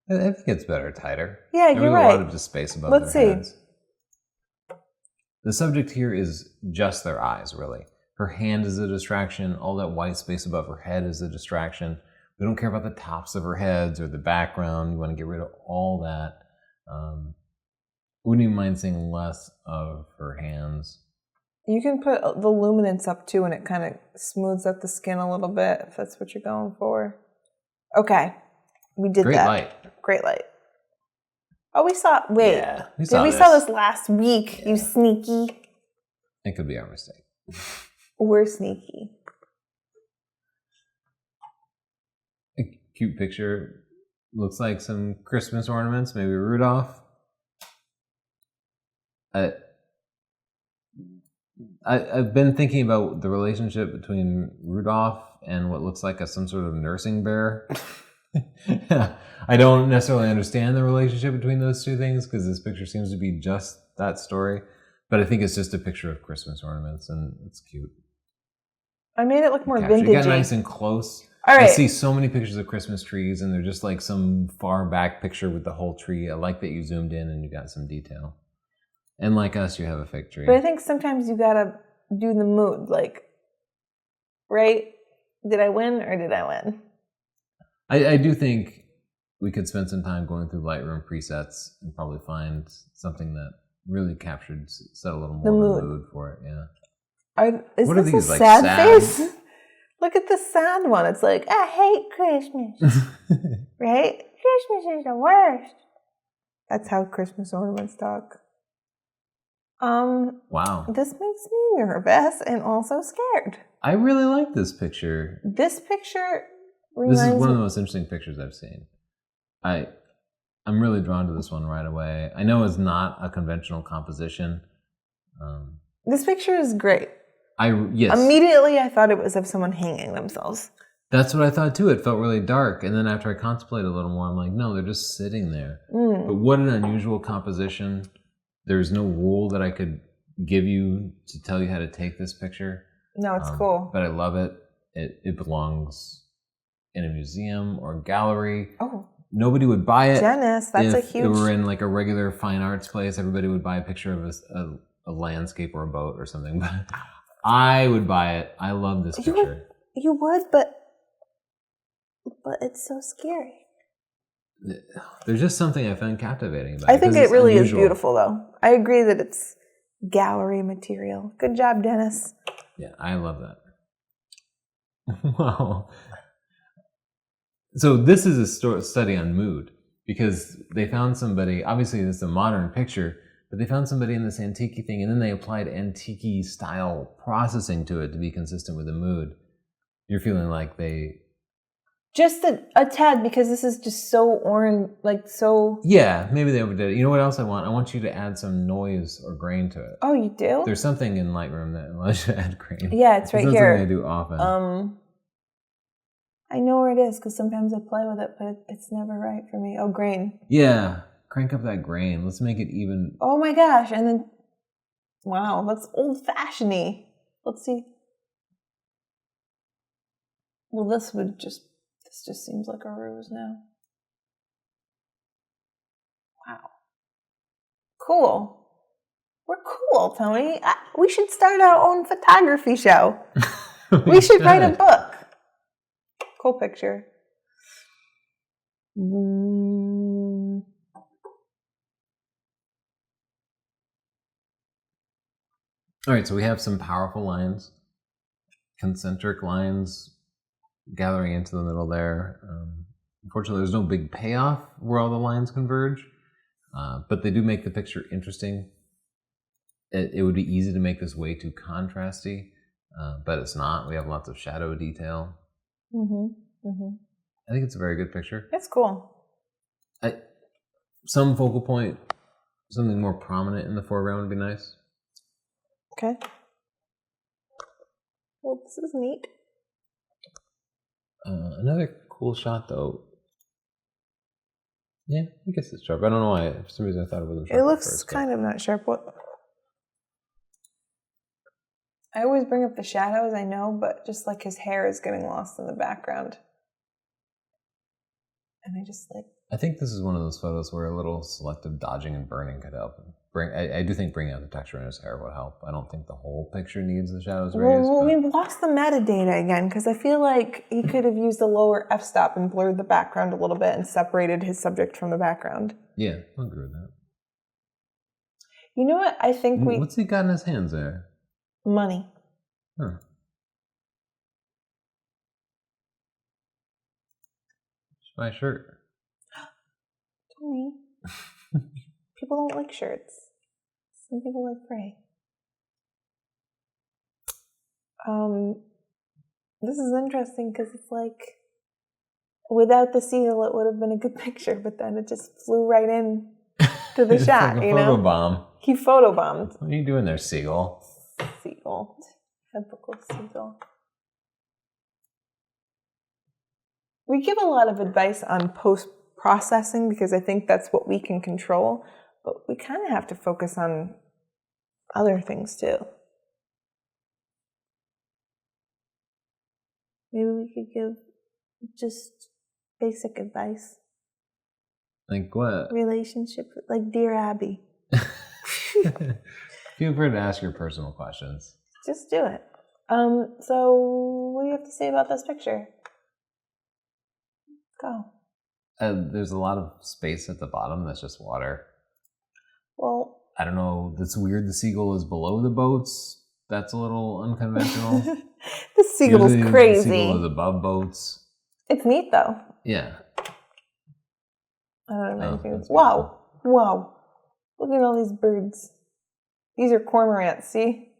I think it's better tighter. Yeah, you're right. There's a lot of just space above Let's their see. heads. The subject here is just their eyes, really. Her hand is a distraction. All that white space above her head is a distraction. We don't care about the tops of her heads or the background. You want to get rid of all that. Wouldn't even mind seeing less of her hands. You can put the luminance up too, and it kind of smooths out the skin a little bit if that's what you're going for. Okay, we did Great that. light. Great light. Oh, we saw. Wait, yeah, we saw this last week? Yeah. You sneaky. It could be our mistake. We're sneaky. A cute picture. Looks like some Christmas ornaments, maybe Rudolph. I've been thinking about the relationship between Rudolph and what looks like some sort of nursing bear. I don't necessarily understand the relationship between those two things because this picture seems to be just that story. But I think it's just a picture of Christmas ornaments and it's cute. I made it look more vintage. You got nice and close. All right. I see so many pictures of Christmas trees and they're just like some far back picture with the whole tree. I like that you zoomed in and you got some detail. And like us, you have a fake tree. But I think sometimes you gotta do the mood, like, right? Did I win or did I win? I do think we could spend some time going through Lightroom presets and probably find something that really set a little more of a mood for it. Yeah. Is what this are these, a like, sad face? Look at the sad one. It's like, I hate Christmas. Right? Christmas is the worst. That's how Christmas ornaments talk. Wow. This makes me nervous and also scared. I really like this picture. This picture This is one of the most interesting pictures I've seen. I'm really drawn to this one right away. I know it's not a conventional composition. This picture is great. Yes. Immediately I thought it was of someone hanging themselves. That's what I thought too. It felt really dark. And then after I contemplated a little more, I'm like, no, they're just sitting there. But what an unusual composition. There's no rule that I could give you to tell you how to take this picture. No, it's cool. But I love it. it belongs in a museum or gallery. Oh, Nobody would buy it. Dennis, that's if a huge. it were in like a regular fine arts place, everybody would buy a picture of a landscape or a boat or something. But I would buy it. I love this picture. You would, but it's so scary. There's just something I find captivating about it. I think it really unusual. is beautiful, though. I agree that it's gallery material. Good job, Dennis. Yeah, I love that. Wow. So this is a study on mood, because they found somebody, obviously this is a modern picture, but they found somebody in this antique thing, and then they applied antique style processing to it to be consistent with the mood. You're feeling like they... Just a tad, because this is just so orange, like so... Yeah, maybe they overdid it. You know what else I want? I want you to add some noise or grain to it. Oh, you do? There's something in Lightroom that allows you to add grain. Yeah, it's right That's here. something I do often. I know where it is, because sometimes I play with it, but it's never right for me. Oh, grain. Yeah, crank up that grain. Let's make it even... Oh my gosh, and then... Wow, that's old-fashioned-y. Let's see. Well, this just seems like a ruse now. Wow. Cool. We're cool, Tony. We should start our own photography show. We should write a book. Cool picture. All right, so we have some powerful lines, concentric lines gathering into the middle there. Unfortunately, there's no big payoff where all the lines converge, but they do make the picture interesting. It would be easy to make this way too contrasty, but it's not. We have lots of shadow detail. I think it's a very good picture. It's cool. Some focal point, something more prominent in the foreground would be nice. Okay. Well, this is neat. Another cool shot, though. Yeah, I guess it's sharp. I don't know why. For some reason, I thought it wasn't sharp. It looks kind of not sharp. What? I always bring up the shadows, I know, but just like his hair is getting lost in the background. And I just like... I think this is one of those photos where a little selective dodging and burning could help. I do think bringing out the texture in his hair would help. I don't think the whole picture needs the shadows raised. Well, we lost the metadata again, because I feel like he could have used the lower f-stop and blurred the background a little bit and separated his subject from the background. Yeah, I'll agree with that. You know what? I think What's he got in his hands there? Money. Huh. My shirt. Tony. People don't like shirts. Some people like gray. This is interesting because it's like, without the seal, it would have been a good picture, but then it just flew right in to the shot, like a you know? photobomb. He photobombed. What are you doing there, Seagull? Seagull. Typical seagull. We give a lot of advice on post-processing because I think that's what we can control, but we kind of have to focus on other things too. Maybe we could give just basic advice. Like what? Relationship, like Dear Abby. Feel free to ask your personal questions. Just do it. So what do you have to say about this picture? Go. There's a lot of space at the bottom that's just water. Well, I don't know. That's weird. The seagull is below the boats. That's a little unconventional. the seagull is crazy. The seagull is above boats. It's neat though. Yeah. I don't know anything. Wow. Wow. Look at all these birds. These are cormorants, see?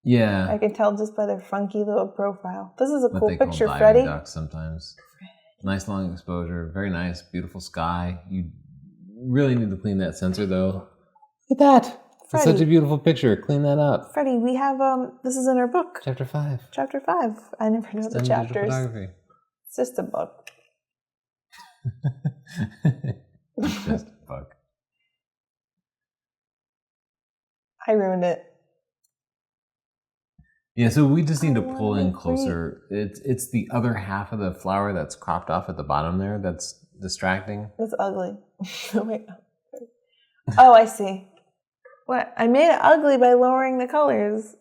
Yeah. I can tell just by their funky little profile. This is a what cool they picture, call Freddie. Ducks sometimes. Nice long exposure. Very nice. Beautiful sky. You really need to clean that sensor though. Look at that. It's such a beautiful picture. Clean that up. Freddie, we have, this is in our book. Chapter 5. Chapter 5. I never know the chapters. It's just a book. It's just a book. I ruined it. Yeah, so we just need to wanna pull in make closer. It's the other half of the flower that's cropped off at the bottom there that's distracting. It's ugly. Wait. Oh, I see. What? I made it ugly by lowering the colors.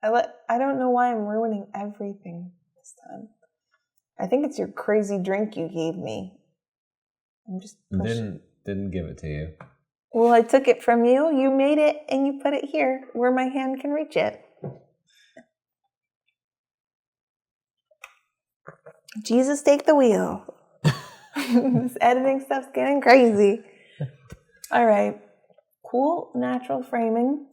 I don't know why I'm ruining everything this time. I think it's your crazy drink you gave me. I'm just pushing. Didn't give it to you. Well, I took it from you. You made it and you put it here where my hand can reach it. Jesus, take the wheel. This editing stuff's getting crazy. All right. Cool natural framing.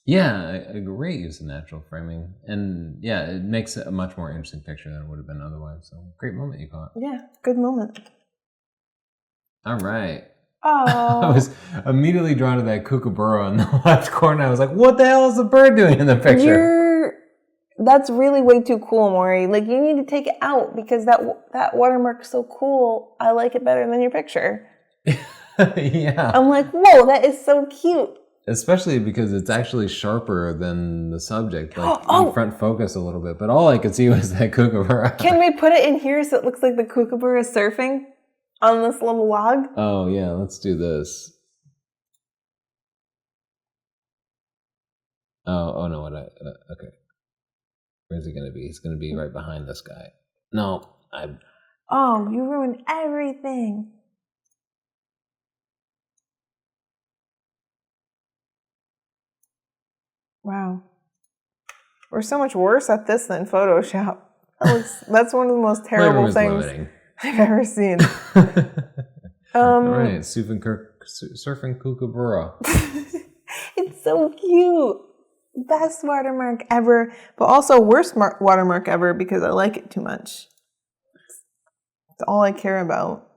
Yeah, a great use of natural framing. And yeah, it makes it a much more interesting picture than it would have been otherwise. So great moment you caught. Yeah, good moment. All right. Oh. I was immediately drawn to that kookaburra in the left corner. I was like, what the hell is the bird doing in the picture? That's really way too cool, Maury. Like, you need to take it out because that watermark's so cool. I like it better than your picture. Yeah. I'm like, whoa, that is so cute. Especially because it's actually sharper than the subject. Like, you front focus a little bit. But all I could see was that kookaburra. Can we put it in here so it looks like the kookaburra is surfing on this little log? Oh, yeah, let's do this. Oh no, okay. Where's he going to be? He's going to be right behind this guy. No, Oh, you ruined everything. Wow. We're so much worse at this than Photoshop. That's one of the most terrible things I've ever seen. All right, surfing kookaburra. It's so cute. Best watermark ever, but also worst watermark ever because I like it too much. It's all I care about.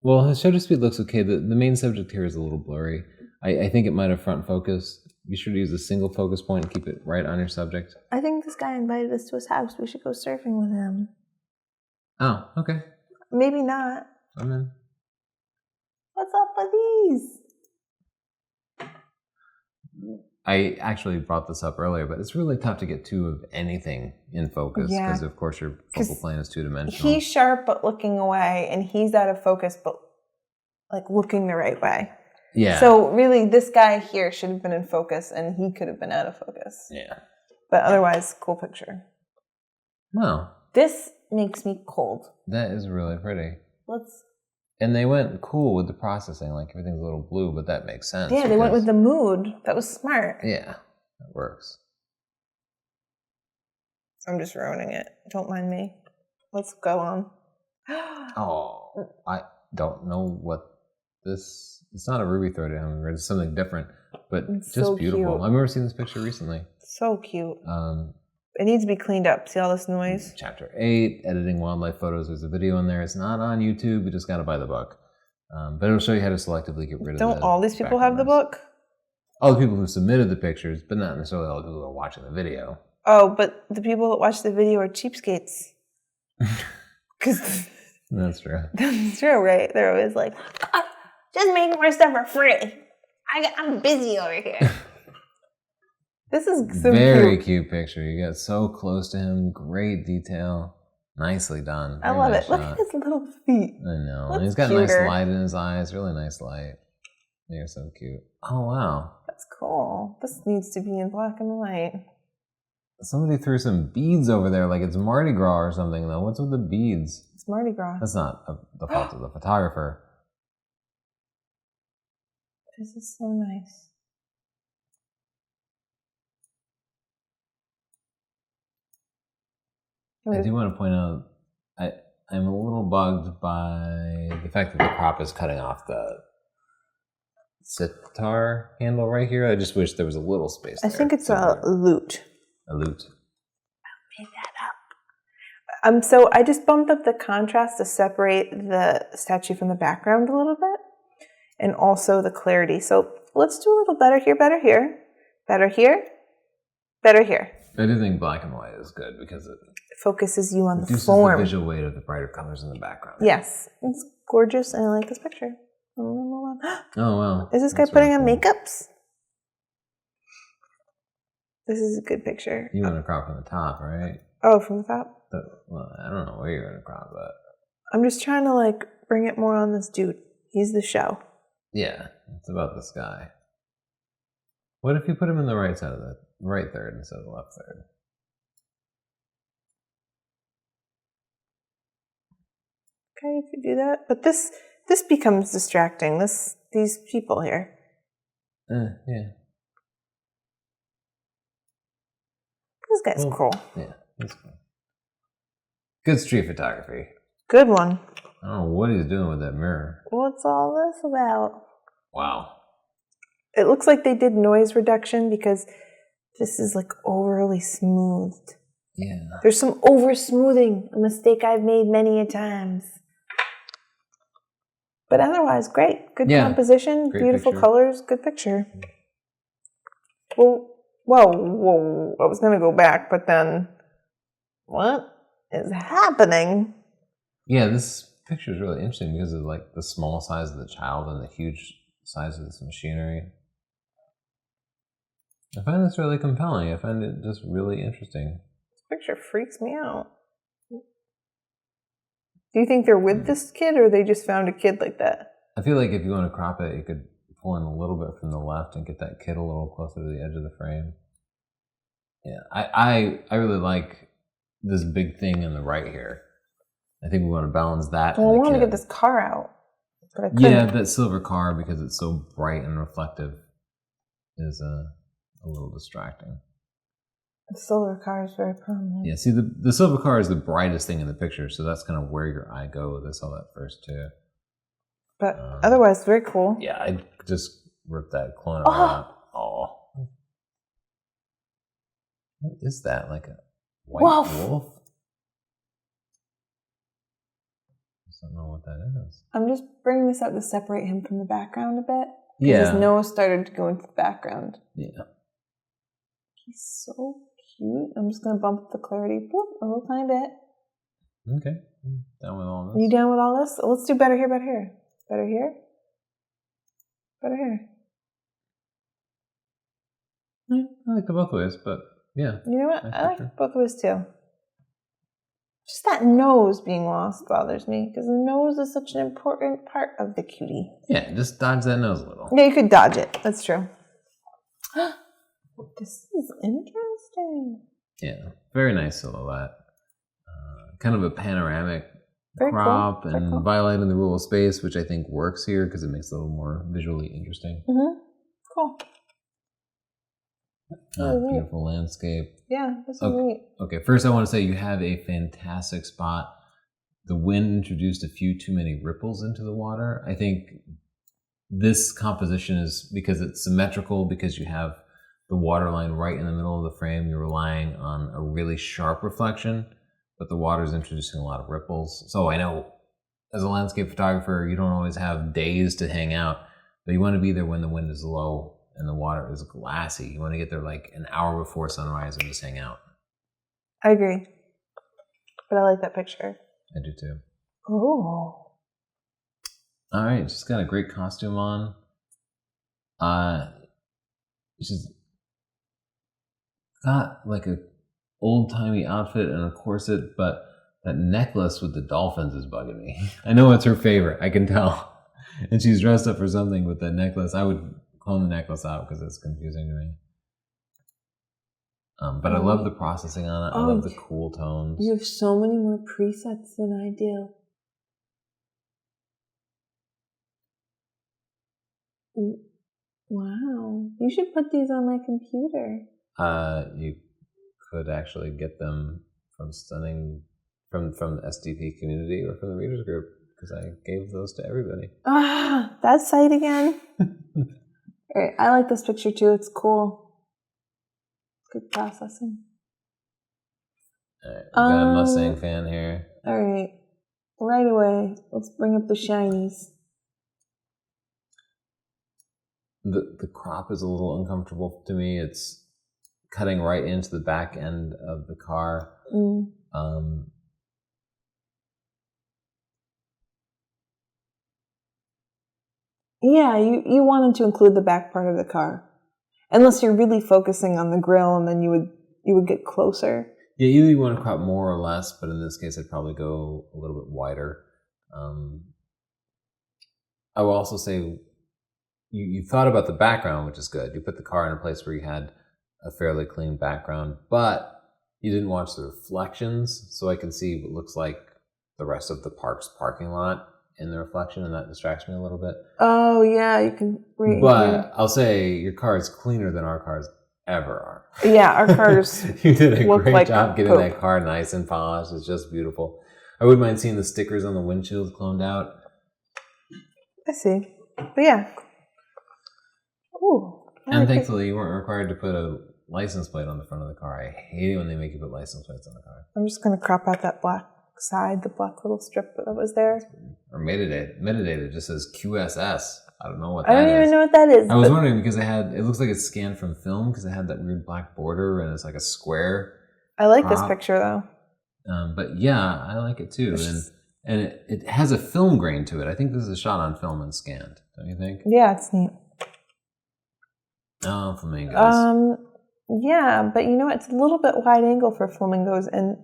Well, his shutter speed looks okay. The main subject here is a little blurry. I think it might have front focus. Be sure to use a single focus point and keep it right on your subject. I think this guy invited us to his house. We should go surfing with him. Oh, okay. Maybe not. I'm in. What's up with these? I actually brought this up earlier, but it's really tough to get two of anything in focus because, of course, your focal plane is two-dimensional. He's sharp but looking away, and he's out of focus but like looking the right way. Yeah. So really, this guy here should have been in focus, and he could have been out of focus. Yeah. But otherwise, cool picture. Wow. This makes me cold. That is really pretty. And they went cool with the processing, like everything's a little blue, but that makes sense. Yeah, they went with the mood. That was smart. Yeah, that works. I'm just ruining it. Don't mind me. Let's go on. Oh, I don't know what this... It's not a ruby throated hummingbird. It's something different, but it's just so beautiful. Cute. I've never seen this picture recently. So cute. It needs to be cleaned up. See all this noise? Chapter 8, Editing Wildlife Photos. There's a video in there. It's not on YouTube. You just got to buy the book. But it'll show you how to selectively get rid of Don't all these people have the book? All the people who submitted the pictures, but not necessarily all the people who are watching the video. Oh, but the people that watch the video are cheapskates. That's true. That's true, right? They're always like, just make more stuff for free. I'm busy over here. This is so very cute picture. You get so close to him. Great detail. Nicely done. I love it. Look at his little feet. I know. And he's got nice light in his eyes. Really nice light. You're so cute. Oh, wow. That's cool. This needs to be in black and white. Somebody threw some beads over there like it's Mardi Gras or something, though. What's with the beads? It's Mardi Gras. That's not the fault of the photographer. This is so nice. I do want to point out, I'm a little bugged by the fact that the crop is cutting off the sitar handle right here. I just wish there was a little space there. I think it's a lute. A lute. I'll make that up. So I just bumped up the contrast to separate the statue from the background a little bit, and also the clarity. So let's do a little better here, better here, better here, better here. I do think black and white is good because it focuses you on the reduces form. The visual weight of the brighter colors in the background. Yes, it's gorgeous, and I like this picture. Oh wow! Is this guy putting on makeups? This is a good picture. You want to crop from the top, right? Oh, from the top? Well, I don't know where you're going to crop, but... I'm just trying to, like, bring it more on this dude. He's the show. Yeah, it's about this guy. What if you put him in the right side of the right third instead of the left third? Okay, you could do that. But this becomes distracting. These people here. Yeah. This guy's cool. Yeah, that's cool. Good street photography. Good one. I don't know what he's doing with that mirror. What's all this about? Wow. It looks like they did noise reduction because this is like overly smoothed. Yeah. There's some over smoothing, a mistake I've made many a times. But otherwise, great. Good composition, great beautiful picture. colors, good picture. Well, whoa. I was going to go back, but then what is happening? Yeah, this picture is really interesting because of like the small size of the child and the huge size of this machinery. I find this really compelling. I find it just really interesting. This picture freaks me out. Do you think they're with this kid or they just found a kid like that? I feel like if you want to crop it, you could pull in a little bit from the left and get that kid a little closer to the edge of the frame. Yeah, I really like this big thing in the right here. I think we want to balance that. Well, I want to get this car out, but I couldn't. Yeah, that silver car, because it's so bright and reflective, is a little distracting. The silver car is very prominent. Yeah, see, the silver car is the brightest thing in the picture, so that's kind of where your eye goes. I saw that first, too. But otherwise, very cool. Yeah, I just ripped that corner out. Oh. What is that? Like a white wolf? I don't know what that is. I'm just bringing this up to separate him from the background a bit. Yeah. His nose started to go into the background. Yeah. He's so cute. I'm just going to bump up the clarity a little tiny bit. Okay. Down with all this. Are you down with all this? Let's do better here, better here. Better here. Better here. I like it both ways, but yeah. You know what? Nice I like picture. both ways too. Just that nose being lost bothers me because the nose is such an important part of the cutie. Yeah, just dodge that nose a little. Yeah, you could dodge it. That's true. This is interesting. Yeah, very nice silhouette. Kind of a panoramic Very crop cool. and violating the rule of space, which I think works here because it makes it a little more visually interesting. Mm-hmm. Cool. Beautiful landscape. Yeah, this is neat. Okay, first I want to say you have a fantastic spot. The wind introduced a few too many ripples into the water. I think this composition is because it's symmetrical, because you have the water line right in the middle of the frame. You're relying on a really sharp reflection, but the water is introducing a lot of ripples. So I know as a landscape photographer, you don't always have days to hang out, but you want to be there when the wind is low and the water is glassy. You want to get there like an hour before sunrise and just hang out. I agree. But I like that picture. I do too. Oh. All right, she's got a great costume on. She's got like a old-timey outfit and a corset, but that necklace with the dolphins is bugging me. I know it's her favorite, I can tell. And she's dressed up for something with that necklace. I would clone the necklace out because it's confusing to me. But I love the processing on it. I love the cool tones. You have so many more presets than I do. Wow. You should put these on my computer. You could actually get them from the SDP community or from the readers group, because I gave those to everybody. That site again. All right, I like this picture too. It's cool. Good processing. All right, we got a Mustang fan here. All right, right away. Let's bring up the shinies. The crop is a little uncomfortable to me. It's cutting right into the back end of the car. Yeah, you wanted to include the back part of the car. Unless you're really focusing on the grill, and then you would get closer. Yeah, either you want to crop more or less, but in this case, I'd probably go a little bit wider. I will also say you thought about the background, which is good. You put the car in a place where you had a fairly clean background, but you didn't watch the reflections, so I can see what looks like the rest of the park's parking lot in the reflection, and that distracts me a little bit. Oh, yeah, you can... But I'll say your car is cleaner than our cars ever are. Yeah, our cars You did a great like job getting poop. that car nice and polished. It's just beautiful. I wouldn't mind seeing the stickers on the windshield cloned out. I see. But yeah. Ooh. And thankfully, you weren't required to put a license plate on the front of the car. I hate it when they make you put license plates on the car. I'm just going to crop out that black side, the black little strip that was there. Or metadata just says QSS. I don't know what that is. I don't even know what that is. I was wondering because it looks like it's scanned from film because it had that weird black border and it's like a square. I like this picture though. But yeah, I like it too. And it has a film grain to it. I think this is a shot on film and scanned. Don't you think? Yeah, it's neat. Oh, flamingos. Yeah, but you know, it's a little bit wide angle for flamingos and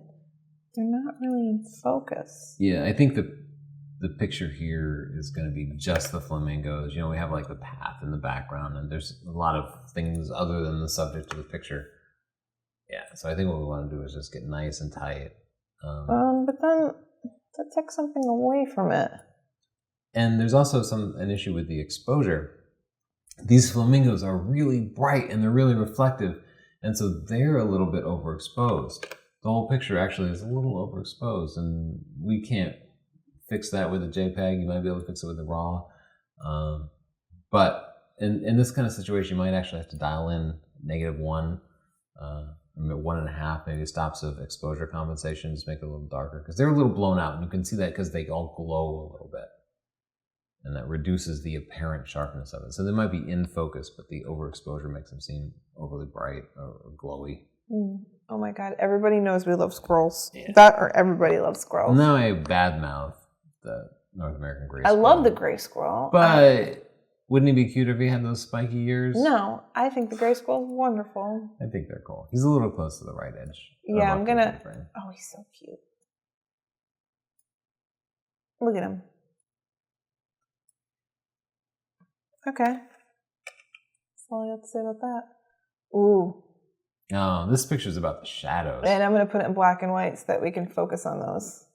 they're not really in focus. Yeah, I think the picture here is going to be just the flamingos. You know, we have like the path in the background and there's a lot of things other than the subject of the picture. Yeah, so I think what we want to do is just get nice and tight. But then that takes something away from it. And there's also an issue with the exposure. These flamingos are really bright and they're really reflective, and so they're a little bit overexposed. The whole picture actually is a little overexposed, and we can't fix that with a JPEG. You might be able to fix it with the RAW. But in this kind of situation, you might actually have to dial in -1, 1.5, maybe stops of exposure compensation, just make it a little darker, because they're a little blown out, and you can see that because they all glow a little bit. And that reduces the apparent sharpness of it. So they might be in focus, but the overexposure makes them seem overly bright or glowy. Oh my God, everybody knows we love squirrels. Yeah. That or everybody loves squirrels. Now I badmouth the North American gray squirrel. I love the gray squirrel. But wouldn't he be cute if he had those spiky ears? No, I think the gray squirrel is wonderful. I think they're cool. He's a little close to the right edge. Yeah, I'm gonna... Oh, he's so cute. Look at him. Okay. That's all I have to say about that. Ooh. Oh, this picture's about the shadows. And I'm going to put it in black and white so that we can focus on those.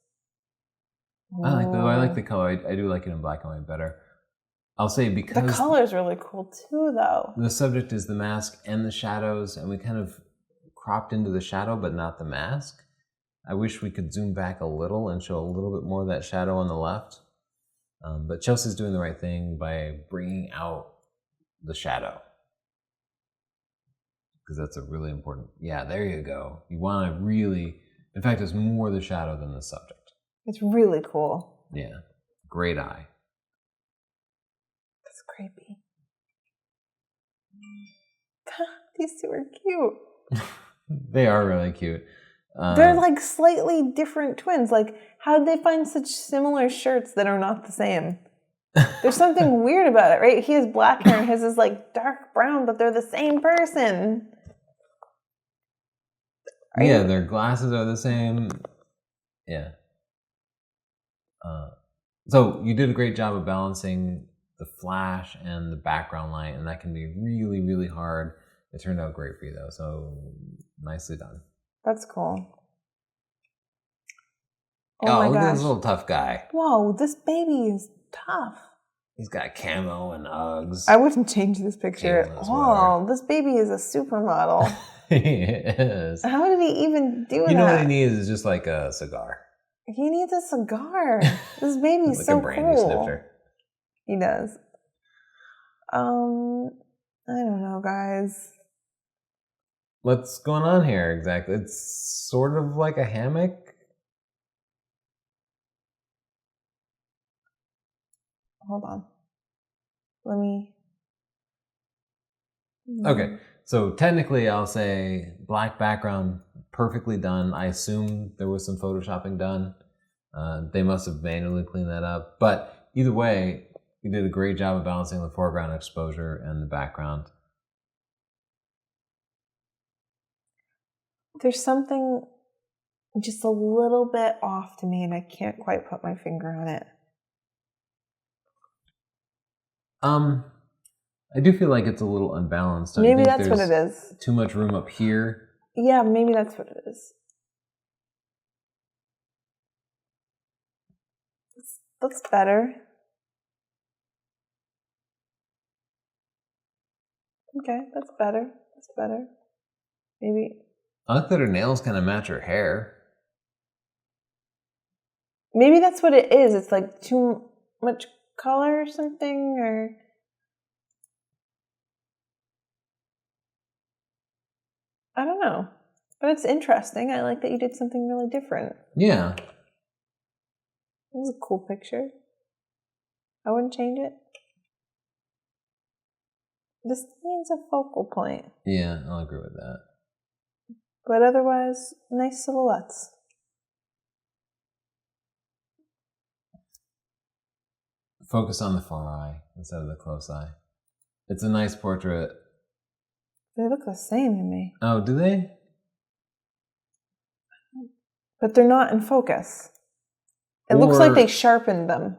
I like the color. I do like it in black and white better. I'll say because... The color's really cool too, though. The subject is the mask and the shadows, and we kind of cropped into the shadow, but not the mask. I wish we could zoom back a little and show a little bit more of that shadow on the left. But Chelsea's doing the right thing by bringing out the shadow. Because that's a really important... Yeah, there you go. You want to really... In fact, it's more the shadow than the subject. It's really cool. Yeah. Great eye. That's creepy. These two are cute. They are really cute. They're like slightly different twins. Like, how did they find such similar shirts that are not the same? There's something weird about it, right? He has black hair and his is like dark brown, but they're the same person. Yeah, their glasses are the same. Yeah. So you did a great job of balancing the flash and the background light, and that can be really, really hard. It turned out great for you, though, so nicely done. That's cool. Oh my gosh. Look at this little tough guy. Whoa, this baby is tough. He's got camo and Uggs. I wouldn't change this picture. Oh, this baby is a supermodel. He is. How did he even do that? You know what he needs is just like a cigar. He needs a cigar. This baby's like so a brandy cool. snifter. He does. I don't know, guys. What's going on here exactly? It's sort of like a hammock. Hold on. Let me... Okay, so technically I'll say black background, perfectly done. I assume there was some photoshopping done. They must have manually cleaned that up. But either way, you did a great job of balancing the foreground exposure and the background. There's something just a little bit off to me, and I can't quite put my finger on it. I do feel like it's a little unbalanced. Maybe that's what it is. Too much room up here. Yeah, maybe that's what it is. Looks better. Okay, that's better. That's better. Maybe. I like that her nails kind of match her hair. Maybe that's what it is. It's like too much color or something, or... I don't know. But it's interesting. I like that you did something really different. Yeah. It was a cool picture. I wouldn't change it. This needs a focal point. Yeah, I'll agree with that. But otherwise, nice silhouettes. Focus on the far eye instead of the close eye. It's a nice portrait. They look the same to me. Oh, do they? But they're not in focus. It looks like they sharpened them.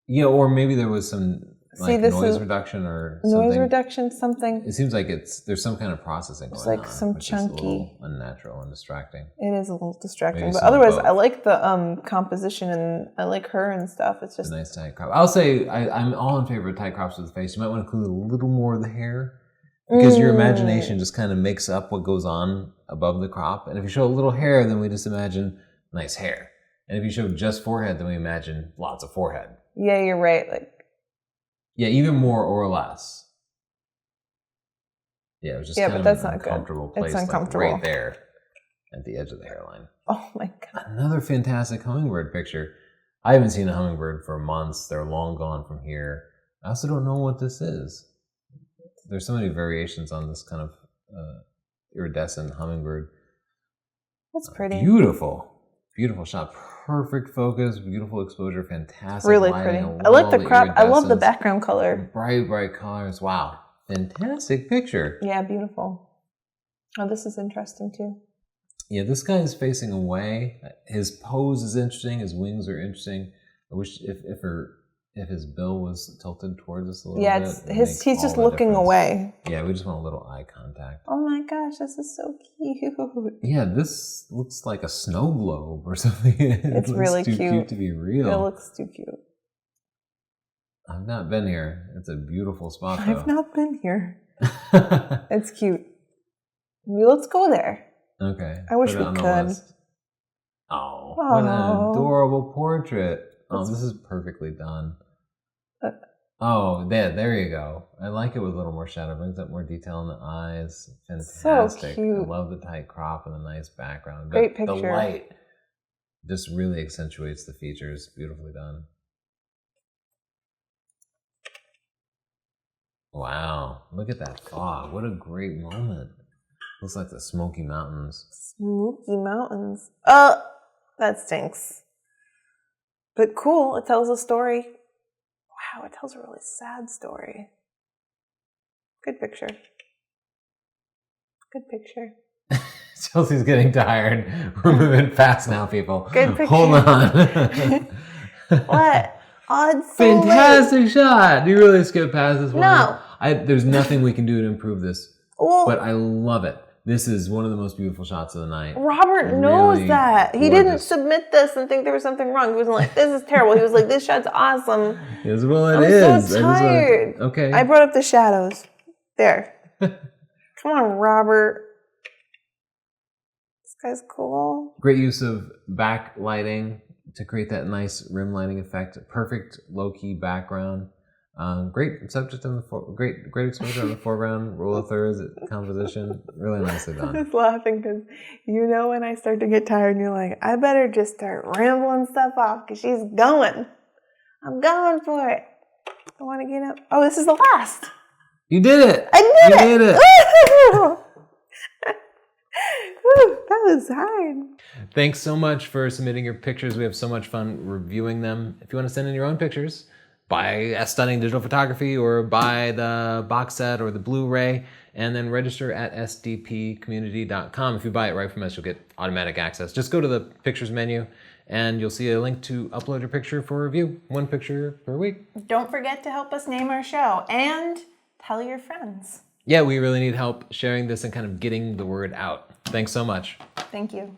Yeah, or maybe there was some noise reduction or something. Noise reduction, something. It seems like there's some kind of processing going on. It's like some chunky. Is a little unnatural and distracting. It is a little distracting, Maybe but some otherwise, both. I like the composition and I like her and stuff. It's just a nice tight crop. I'll say I'm all in favor of tight crops with the face. You might want to include a little more of the hair because your imagination just kind of makes up what goes on above the crop. And if you show a little hair, then we just imagine nice hair. And if you show just forehead, then we imagine lots of forehead. Yeah, you're right. Yeah, either more or less. Yeah, it was just kind of an uncomfortable place. It's uncomfortable. Right there at the edge of the hairline. Oh my God. Another fantastic hummingbird picture. I haven't seen a hummingbird for months. They're long gone from here. I also don't know what this is. There's so many variations on this kind of iridescent hummingbird. That's pretty. Beautiful shot. Perfect focus, beautiful exposure, fantastic really lighting. Pretty. I like the crop. I love the background color. Bright colors. Wow. Fantastic picture. Yeah, beautiful. Oh, this is interesting too. Yeah, this guy is facing away. His pose is interesting. His wings are interesting. I wish if his bill was tilted towards us a little bit. Yeah, he's just looking away. Yeah, we just want a little eye contact. Oh my gosh, this is so cute. Yeah, this looks like a snow globe or something. It's really too cute to be real. It looks too cute. I've not been here. It's a beautiful spot, though. I've not been here. It's cute. Let's go there. Okay. I wish we could. Oh, what an adorable portrait. Oh, this is perfectly done. Oh, there you go. I like it with a little more shadow. Brings up more detail in the eyes. Fantastic. So cute. I love the tight crop and the nice background. Great picture. The light just really accentuates the features. Beautifully done. Wow. Look at that fog. What a great moment. Looks like the Smoky Mountains. Smoky Mountains. Oh, that stinks. But cool. It tells a story. Wow, it tells a really sad story. Good picture. Good picture. Chelsea's getting tired. We're moving fast now, people. Good picture. Hold on. What? Oh, it's so fantastic late. shot. You really skipped past this one. No. There's nothing we can do to improve this. Well, but I love it. This is one of the most beautiful shots of the night. Robert knows that. He didn't submit this and think there was something wrong. He wasn't like, this is terrible. He was like, this shot's awesome. Yes, well, it I'm is. so tired. Okay. I brought up the shadows. There. Come on, Robert. This guy's cool. Great use of backlighting to create that nice rim lighting effect. Perfect low-key background. Great subject on the great exposure on the foreground. Rule of thirds composition, really nicely done. I was laughing because when I start to get tired and you're like, I better just start rambling stuff off because she's going. I'm going for it. I want to get up. Oh, this is the last. You did it. I did it. That was hard. Thanks so much for submitting your pictures. We have so much fun reviewing them. If you want to send in your own pictures, buy a stunning digital photography or buy the box set or the Blu-ray, and then register at sdpcommunity.com. If you buy it right from us, you'll get automatic access. Just go to the pictures menu and you'll see a link to upload your picture for review. 1 picture per week. Don't forget to help us name our show and tell your friends. Yeah, we really need help sharing this and kind of getting the word out. Thanks so much. Thank you.